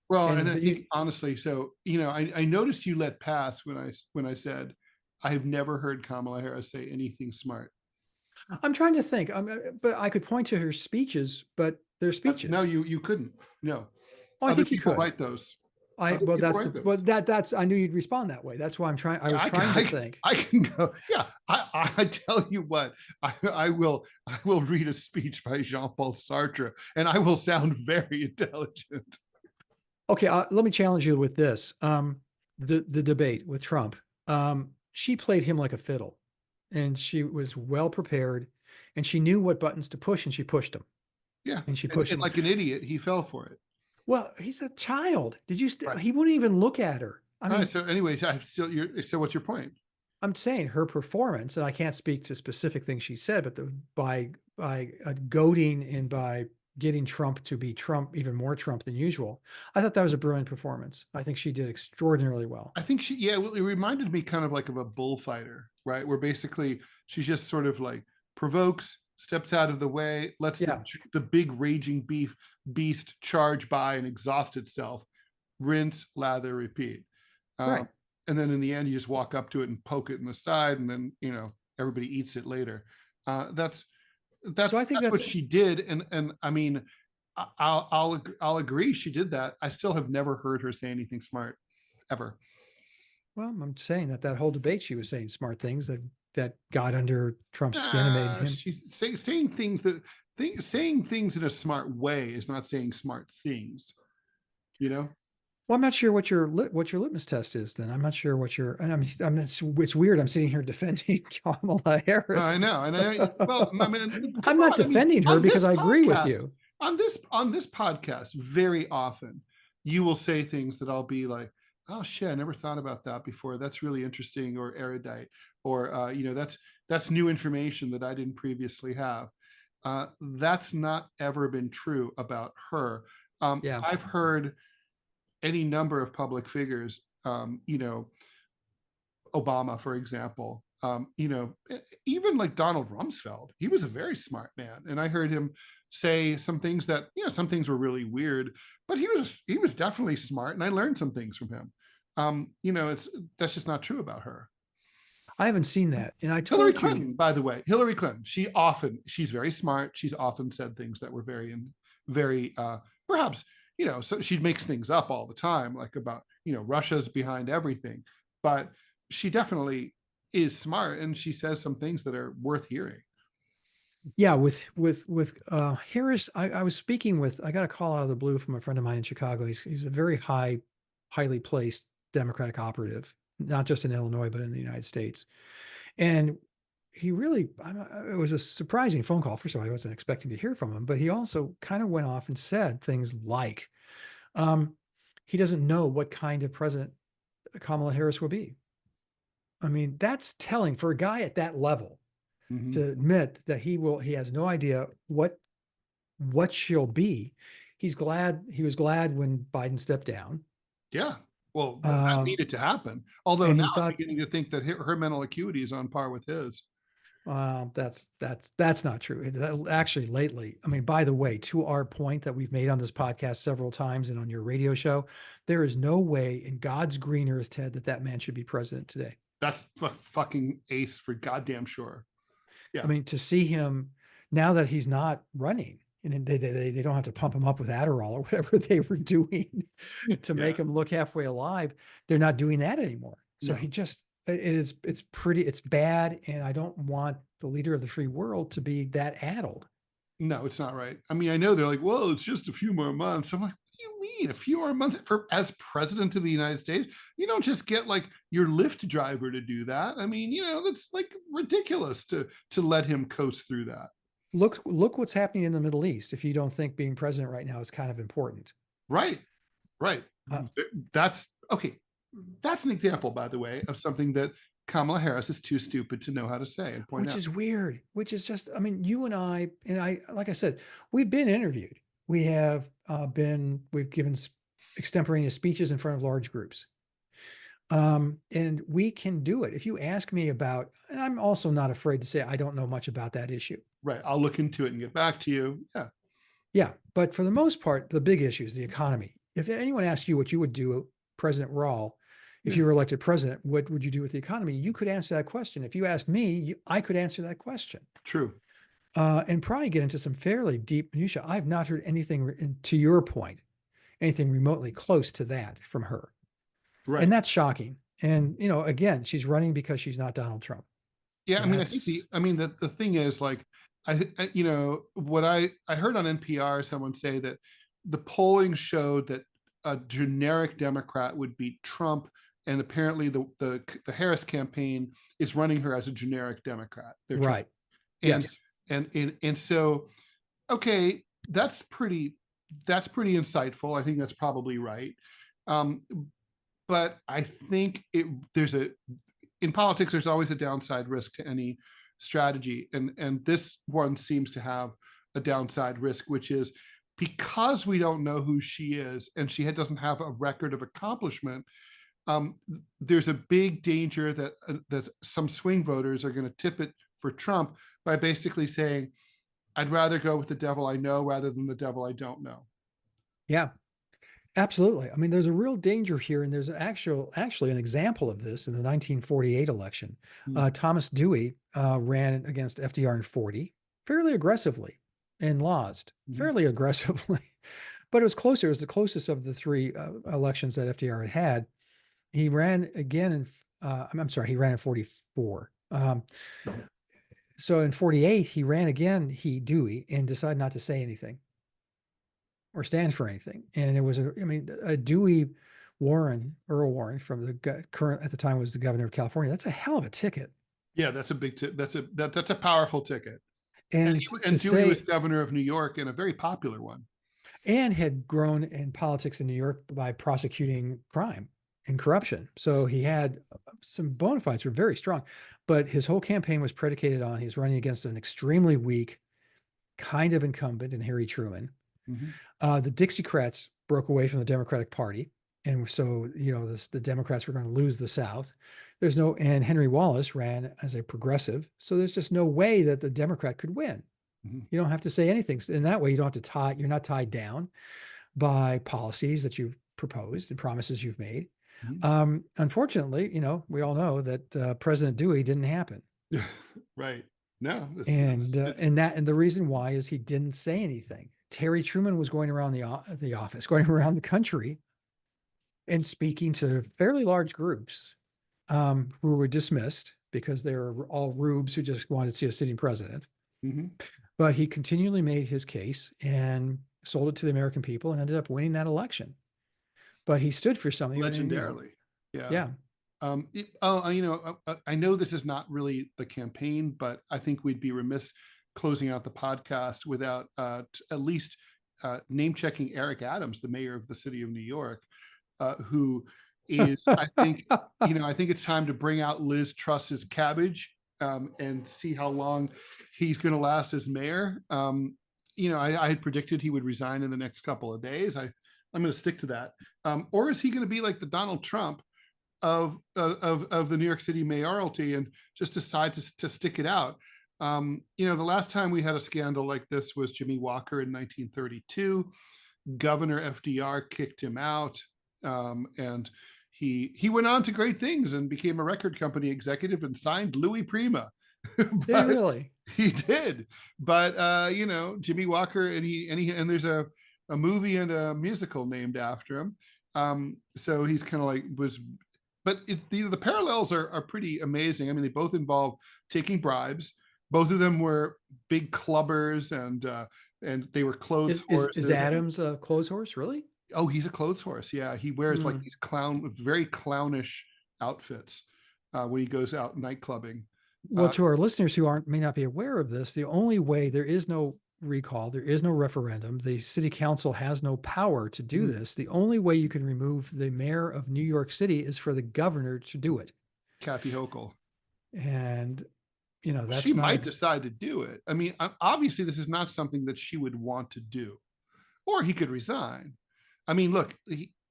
Well, and honestly, so, I noticed you let pass when I said, I have never heard Kamala Harris say anything smart. I'm trying to think, but I could point to her speeches, but they're speeches. No, you couldn't. No. Oh, I think you could write those. I knew you'd respond that way. That's why I'm trying. I was trying to think. I can go. Yeah, I tell you what, I will read a speech by Jean-Paul Sartre, and I will sound very intelligent. Okay, let me challenge you with this. The debate with Trump. She played him like a fiddle, and she was well prepared, and she knew what buttons to push, and she pushed them. Yeah, and she pushed him like an idiot. He fell for it. Well, he's a child. Did you? Right. He wouldn't even look at her. I mean, so anyway, so what's your point? I'm saying her performance, and I can't speak to specific things she said, but by goading and by getting Trump to be Trump, even more Trump than usual, I thought that was a brilliant performance. I think she did extraordinarily well. I think it reminded me kind of like of a bullfighter, right? Where basically she's just sort of like provokes, steps out of the way, lets the big raging beast charge by and exhaust itself, rinse, lather, repeat. Right. And then in the end, you just walk up to it and poke it in the side, and then everybody eats it later. That's what she did, and I mean, I'll agree she did that. I still have never heard her say anything smart, ever. Well, I'm saying that whole debate she was saying smart things that got under Trump's skin and made him. She's saying things in a smart way is not saying smart things, Well, I'm not sure what your litmus test is. Then I'm not sure what your. It's weird. I'm sitting here defending Kamala Harris. I know, I'm not defending her because I agree with you. On this podcast, very often you will say things that I'll be like, "Oh shit, I never thought about that before. That's really interesting," or erudite, or that's new information that I didn't previously have. That's not ever been true about her. I've heard any number of public figures, Obama, for example, even like Donald Rumsfeld, he was a very smart man. And I heard him say some things that, some things were really weird, but he was definitely smart. And I learned some things from him. That's just not true about her. I haven't seen that. And I told Hillary Clinton, by the way, Hillary Clinton, she's very smart. She's often said things that were very, perhaps, so she makes things up all the time, like about, Russia's behind everything, but she definitely is smart, and she says some things that are worth hearing. Yeah. With Harris, I was speaking with, I got a call out of the blue from a friend of mine in Chicago. He's a very highly placed Democratic operative, not just in Illinois, but in the United States. And he really, it was a surprising phone call. First of all, I wasn't expecting to hear from him, but he also kind of went off and said things like, He doesn't know what kind of president Kamala Harris will be. I mean, that's telling for a guy at that level Mhm. to admit that he has no idea what she'll be. He was glad when Biden stepped down. Yeah. Well, that Um, needed to happen. Although and now he I'm thought, beginning to think that her mental acuity is on par with his. that's not true. Actually, lately, I mean, by the way, to our point that we've made on this podcast several times and on your radio show, there is no way in God's green earth, Ted, that man should be president today. That's fucking ace for goddamn sure. I Yeah. mean, to see him now that he's not running, and they don't have to pump him up with Adderall or whatever they were doing to make Yeah. him look halfway alive. They're not doing that anymore. So No. it's bad. And I don't want the leader of the free world to be that addled. No, it's not right. I mean, I know they're like, well, it's just a few more months. I'm like, what do you mean a few more months for as president of the United States? You don't just get like your Lyft driver to do that. I mean, that's like ridiculous to let him coast through that. Look what's happening in the Middle East. If you don't think being president right now is kind of important. Right. Right. Uh, That's okay. That's an example, by the way, of something that Kamala Harris is too stupid to know how to say and point which out. is weird, which is just, I mean, you and I, like I said, we've been interviewed. We have we've given extemporaneous speeches in front of large groups. And we can do it. If you ask me about, and I'm also not afraid to say, I don't know much about that issue. Right. I'll look into it and get back to you. Yeah. Yeah. But for the most part, the big issue is the economy. If anyone asked you what you would do, President Rall, if you were elected president, what would you do with the economy? You could answer that question. If you asked me, I could answer that question. True. And probably get into some fairly deep minutia. I've not heard anything, to your point, anything remotely close to that from her. Right. And that's shocking. And, again, she's running because she's not Donald Trump. Yeah. I mean, I think the thing is like, what I heard on NPR, someone say that the polling showed that a generic Democrat would beat Trump. And apparently the Harris campaign is running her as a generic Democrat. They're right. And, yes. And so, okay, that's pretty insightful. I think that's probably right. But I think in politics, there's always a downside risk to any strategy. And this one seems to have a downside risk, which is because we don't know who she is and she doesn't have a record of accomplishment. There's a big danger that some swing voters are going to tip it for Trump by basically saying, I'd rather go with the devil I know rather than the devil I don't know. Yeah, absolutely. I mean, there's a real danger here. And there's actually an example of this in the 1948 election. Thomas Dewey ran against FDR in 40 fairly aggressively and lost fairly aggressively. But it was closer. It was the closest of the three elections that FDR had. He ran again I'm sorry, he ran in 44. So in 48, he ran again, Dewey, and decided not to say anything or stand for anything. And it was, a Dewey Earl Warren from the current, at the time was the governor of California. That's a hell of a ticket. Yeah, that's a big, that's a powerful ticket. And Dewey was governor of New York and a very popular one. And had grown in politics in New York by prosecuting crime and corruption. So he had some bona fides were very strong, but his whole campaign was predicated on he's running against an extremely weak kind of incumbent in Harry Truman. The Dixiecrats broke away from the Democratic Party. And so, the Democrats were going to lose the South. And Henry Wallace ran as a progressive. So there's just no way that the Democrat could win. You don't have to say anything. In that way, you don't have to you're not tied down by policies that you've proposed and promises you've made. Unfortunately, we all know that President Dewey didn't happen. Right. No. And the reason why is he didn't say anything. Harry Truman was going around the office, going around the country and speaking to fairly large groups who were dismissed because they were all rubes who just wanted to see a sitting president. But he continually made his case and sold it to the American people and ended up winning that election. But he stood for something legendarily. Yeah. I know this is not really the campaign, but I think we'd be remiss closing out the podcast without at least name checking Eric Adams, the mayor of the city of New York, who is, I think, I think it's time to bring out Liz Truss's cabbage, and see how long he's going to last as mayor. I had predicted he would resign in the next couple of days. I'm going to stick to that. Or is he going to be like the Donald Trump of the New York City mayoralty and just decide to stick it out? The last time we had a scandal like this was Jimmy Walker in 1932. Governor FDR kicked him out, and he went on to great things and became a record company executive and signed Louis Prima. Did really? He did. But Jimmy Walker, and there's a movie and a musical named after him. So he's kind of like but the parallels are pretty amazing. I mean, they both involve taking bribes. Both of them were big clubbers, and they were clothes horses. Is Adams a clothes horse, really? Oh, he's a clothes horse. Yeah, he wears like these very clownish outfits when he goes out night clubbing. Well, to our listeners who may not be aware of this, the only way, there is no recall, there is no referendum, the city council has no power to do this. The only way you can remove the mayor of New York City is for the governor to do it. Kathy Hochul. And she might decide to do it. I mean, obviously this is not something that she would want to do, or he could resign. I mean, look,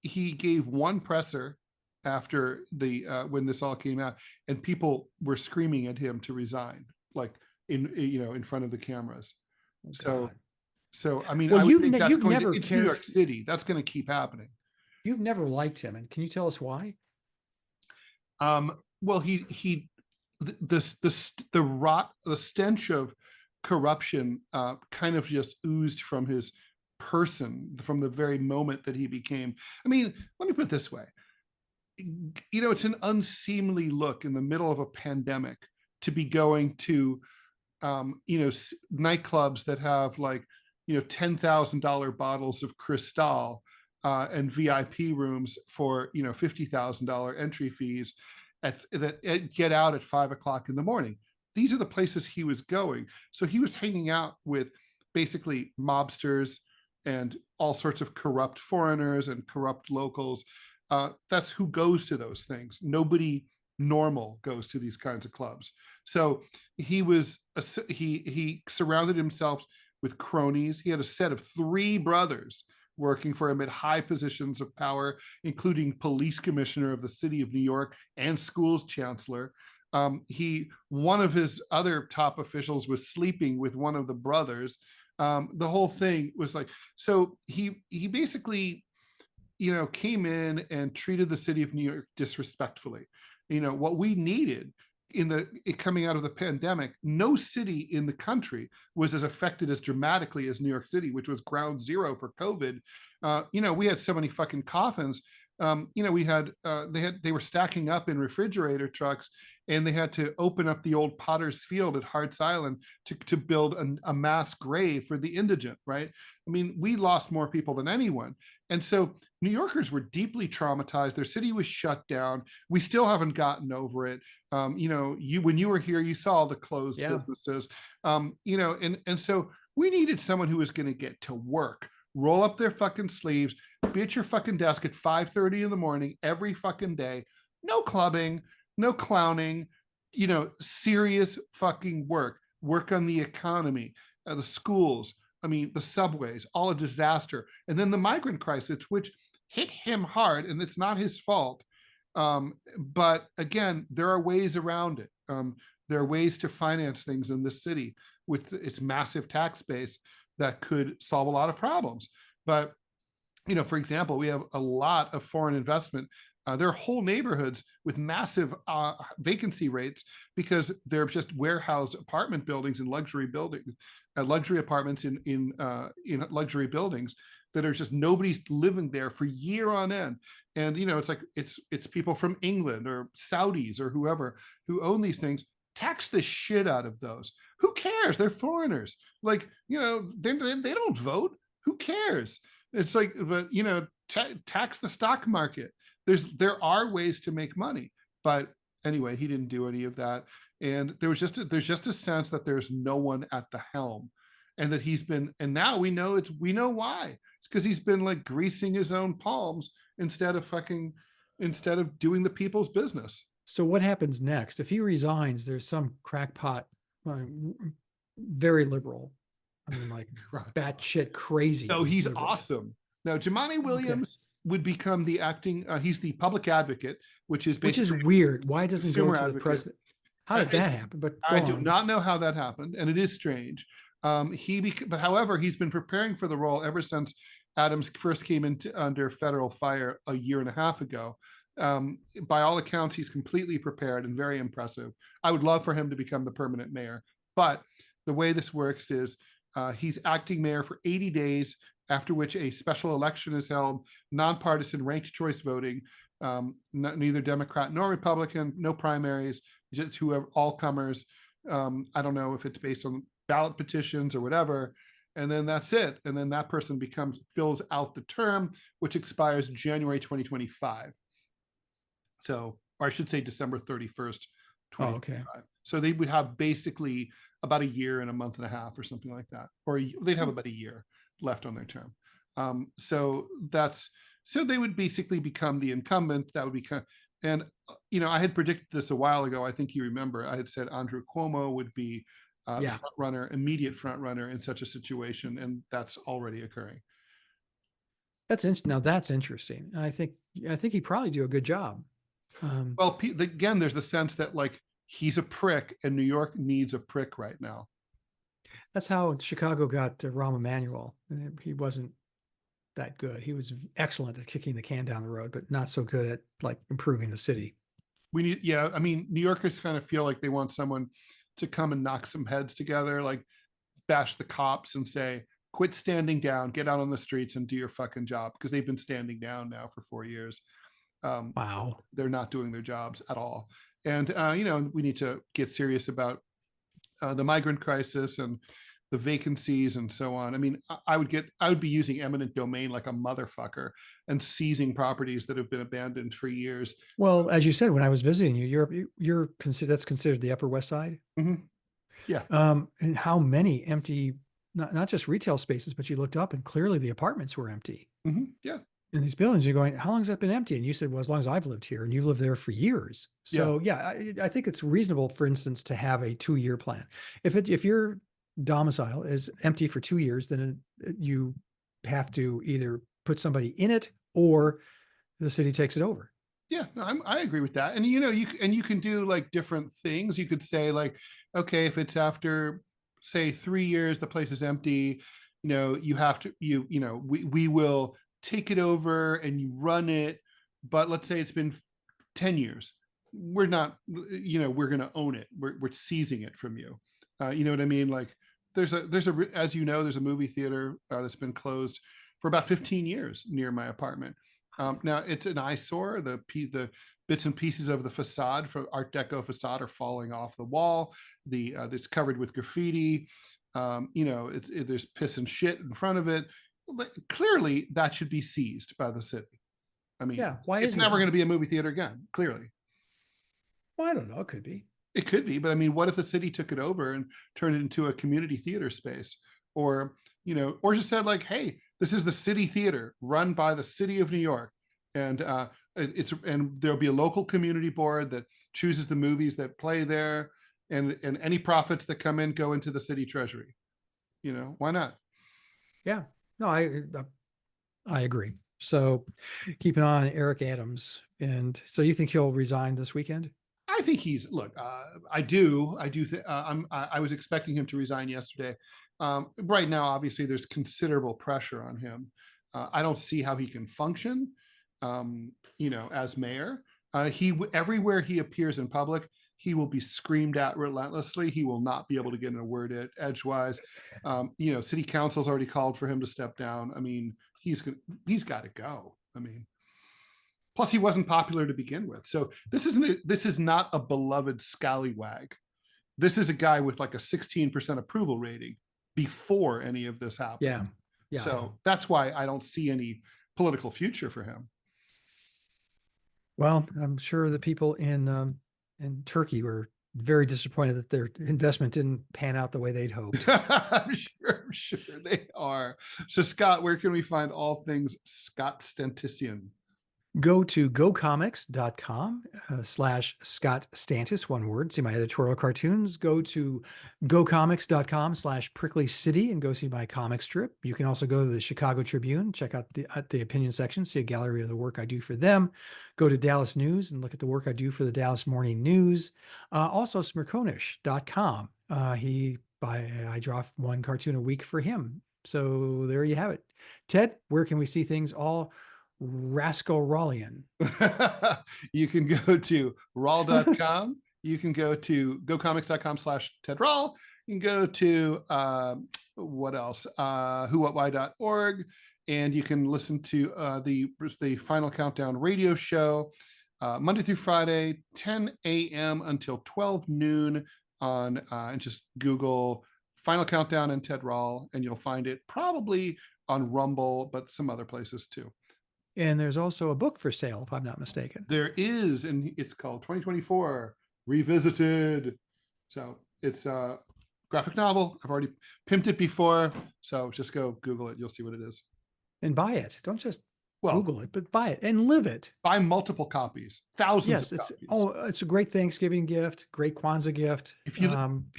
he gave one presser after when this all came out, and people were screaming at him to resign, like in front of the cameras. Oh, so I mean, well, it's New York City. That's going to keep happening. You've never liked him, and can you tell us why? Well, the stench of corruption kind of just oozed from his person from the very moment that he became. I mean, let me put it this way. It's an unseemly look in the middle of a pandemic to be going to nightclubs that have like $10,000 bottles of Cristal and VIP rooms for $50,000 entry fees that get out at 5 o'clock in the morning. These are the places he was going. So he was hanging out with basically mobsters and all sorts of corrupt foreigners and corrupt locals. That's who goes to those things. Nobody normal goes to these kinds of clubs. So he surrounded himself with cronies. He had a set of 3 brothers working for him at high positions of power, including police commissioner of the city of New York and schools chancellor. One of his other top officials was sleeping with one of the brothers. The whole thing was like, so he basically, came in and treated the city of New York disrespectfully. What we needed coming out of the pandemic, no city in the country was as affected as dramatically as New York City, which was ground zero for COVID. We had so many fucking coffins. They were stacking up in refrigerator trucks, and they had to open up the old Potter's Field at Hart's Island to build a mass grave for the indigent, right? I mean, we lost more people than anyone. And so New Yorkers were deeply traumatized. Their city was shut down. We still haven't gotten over it. When you were here, you saw the closed businesses, and so we needed someone who was going to get to work, roll up their fucking sleeves, be at your fucking desk at 5:30 in the morning every fucking day. No clubbing, no clowning, serious fucking work on the economy, the schools, the subways, all a disaster. And then the migrant crisis, which hit him hard, and it's not his fault. But again, there are ways around it. There are ways to finance things in this city with its massive tax base that could solve a lot of problems. But, for example, we have a lot of foreign investment. There are whole neighborhoods with massive vacancy rates because they're just warehoused apartment buildings and luxury apartments in luxury buildings that are just nobody's living there for year on end. And, it's like, it's people from England or Saudis or whoever who own these things. Tax the shit out of those. Who cares? They're foreigners. Like, they don't vote. Who cares? It's like, but tax the stock market. There are ways to make money, but anyway, he didn't do any of that. And there's just a sense that there's no one at the helm. and that he's been, and now we know why. It's because he's been like greasing his own palms instead of doing the people's business. So what happens next? If he resigns, there's some crackpot, very liberal. I mean, like batshit crazy. No, he's liberal. awesome. Now, Jumaane Williams would become the acting, he's the public advocate, which is weird. Why doesn't go to the president? How did that happen? But I do not know how that happened, and it is strange. But however, he's been preparing for the role ever since Adams first came into under federal fire a year and a half ago. By all accounts, he's completely prepared and very impressive. I would love for him to become the permanent mayor, but the way this works is he's acting mayor for 80 days, after which a special election is held, nonpartisan ranked choice voting, neither Democrat nor Republican, no primaries, just whoever, all comers. I don't know if it's based on ballot petitions or whatever. And then that's it. And then that person fills out the term, which expires January 2025. So, or I should say December 31st, 2025. Okay. So they would have basically about a year and a month and a half or something like that. Or they'd have about a year left on their term. So they would basically become the incumbent. That would become, and I had predicted this a while ago. I think you remember, I had said Andrew Cuomo would be the front runner, immediate front runner in such a situation, and that's already occurring. Now that's interesting. I think he'd probably do a good job. Well, again, there's the sense that like he's a prick, and New York needs a prick right now. That's how Chicago got Rahm Emanuel. He wasn't that good. He was excellent at kicking the can down the road, but not so good at like improving the city. New Yorkers kind of feel like they want someone to come and knock some heads together, like bash the cops and say, quit standing down, get out on the streets and do your fucking job, because they've been standing down now for 4 years. Wow. They're not doing their jobs at all. And, we need to get serious about the migrant crisis and the vacancies and so on. I mean, I would be using eminent domain like a motherfucker and seizing properties that have been abandoned for years. Well, as you said, when I was visiting you, that's considered the Upper West Side. Mm-hmm. Yeah. And how many empty, not just retail spaces, but you looked up and clearly the apartments were empty. Mm-hmm. Yeah. In these buildings, you're going, how long has that been empty? And you said, well, as long as I've lived here, and you've lived there for years. So I think it's reasonable, for instance, to have a 2-year plan. If your domicile is empty for 2 years, then you have to either put somebody in it or the city takes it over. Yeah, no, I agree with that. And you can do like different things. You could say like, okay, if it's after say 3 years, the place is empty, you have to, we will take it over and you run it. But let's say it's been 10 years. We're not, we're going to own it. We're seizing it from you. You know what I mean? Like there's as you know, there's a movie theater that's been closed for about 15 years near my apartment. Now it's an eyesore. The bits and pieces of the facade, from Art Deco facade, are falling off the wall. It's covered with graffiti. There's piss and shit in front of it. Clearly, that should be seized by the city. I mean, why it's never going to be a movie theater again. Clearly. Well, I don't know. It could be. It could be, but I mean, what if the city took it over and turned it into a community theater space, or just said like, hey, this is the city theater run by the city of New York, and there'll be a local community board that chooses the movies that play there, and any profits that come in go into the city treasury. Why not? Yeah, no, I agree. So keep an eye on Eric Adams. And so you think he'll resign this weekend? I think I was expecting him to resign yesterday. Right now, obviously, there's considerable pressure on him. I don't see how he can function, as mayor. Everywhere he appears in public, he will be screamed at relentlessly. He will not be able to get in a word edgewise. City council's already called for him to step down. I mean, he's got to go. I mean, plus he wasn't popular to begin with. So this is not a beloved scallywag. This is a guy with like a 16% approval rating before any of this happened. Yeah. So that's why I don't see any political future for him. Well, I'm sure the people in Turkey were very disappointed that their investment didn't pan out the way they'd hoped. I'm sure they are. So, Scott, where can we find all things Scott Stantisian? Go to gocomics.com / Scott Stantis, one word. See my editorial cartoons. Go to gocomics.com / Prickly City and go see my comic strip. You can also go to the Chicago Tribune, check out the opinion section, see a gallery of the work I do for them. Go to Dallas News and look at the work I do for the Dallas Morning News. Also, smirkonish.com. I draw one cartoon a week for him. So there you have it. Ted, where can we see things all Rascal Rallian? You can go to Rall.com. You can go to gocomics.com / Ted Rall. You can go to what else? whowhatwhy.org. And you can listen to the Final Countdown radio show Monday through Friday, 10 a.m. until 12 noon on and just Google Final Countdown and Ted Rall, and you'll find it probably on Rumble, but some other places too. And there's also a book for sale, if I'm not mistaken. There is, and it's called 2024 Revisited. So it's a graphic novel. I've already pimped it before, so just go Google it. You'll see what it is. And buy it. Don't just Well, Google it, but buy it and live it. Buy multiple copies, thousands Yes, of it's copies. it's a great Thanksgiving gift, great Kwanzaa gift. If you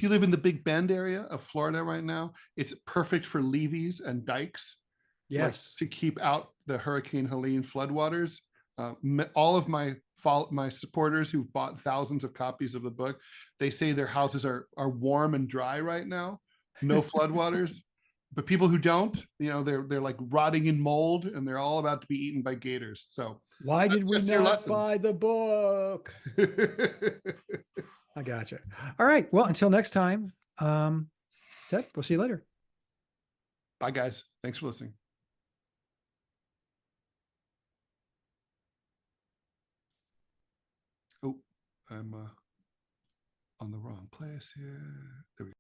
live in the Big Bend area of Florida right now, it's perfect for levees and dikes. Yes. Like, to keep out the Hurricane Helene floodwaters. All of my supporters who've bought thousands of copies of the book, they say their houses are warm and dry right now, no floodwaters. But people who don't, they're like rotting in mold, and they're all about to be eaten by gators. So why did we not buy the book? I gotcha. All right. Well, until next time, Ted, we'll see you later. Bye, guys. Thanks for listening. Oh, I'm on the wrong place here. There we go.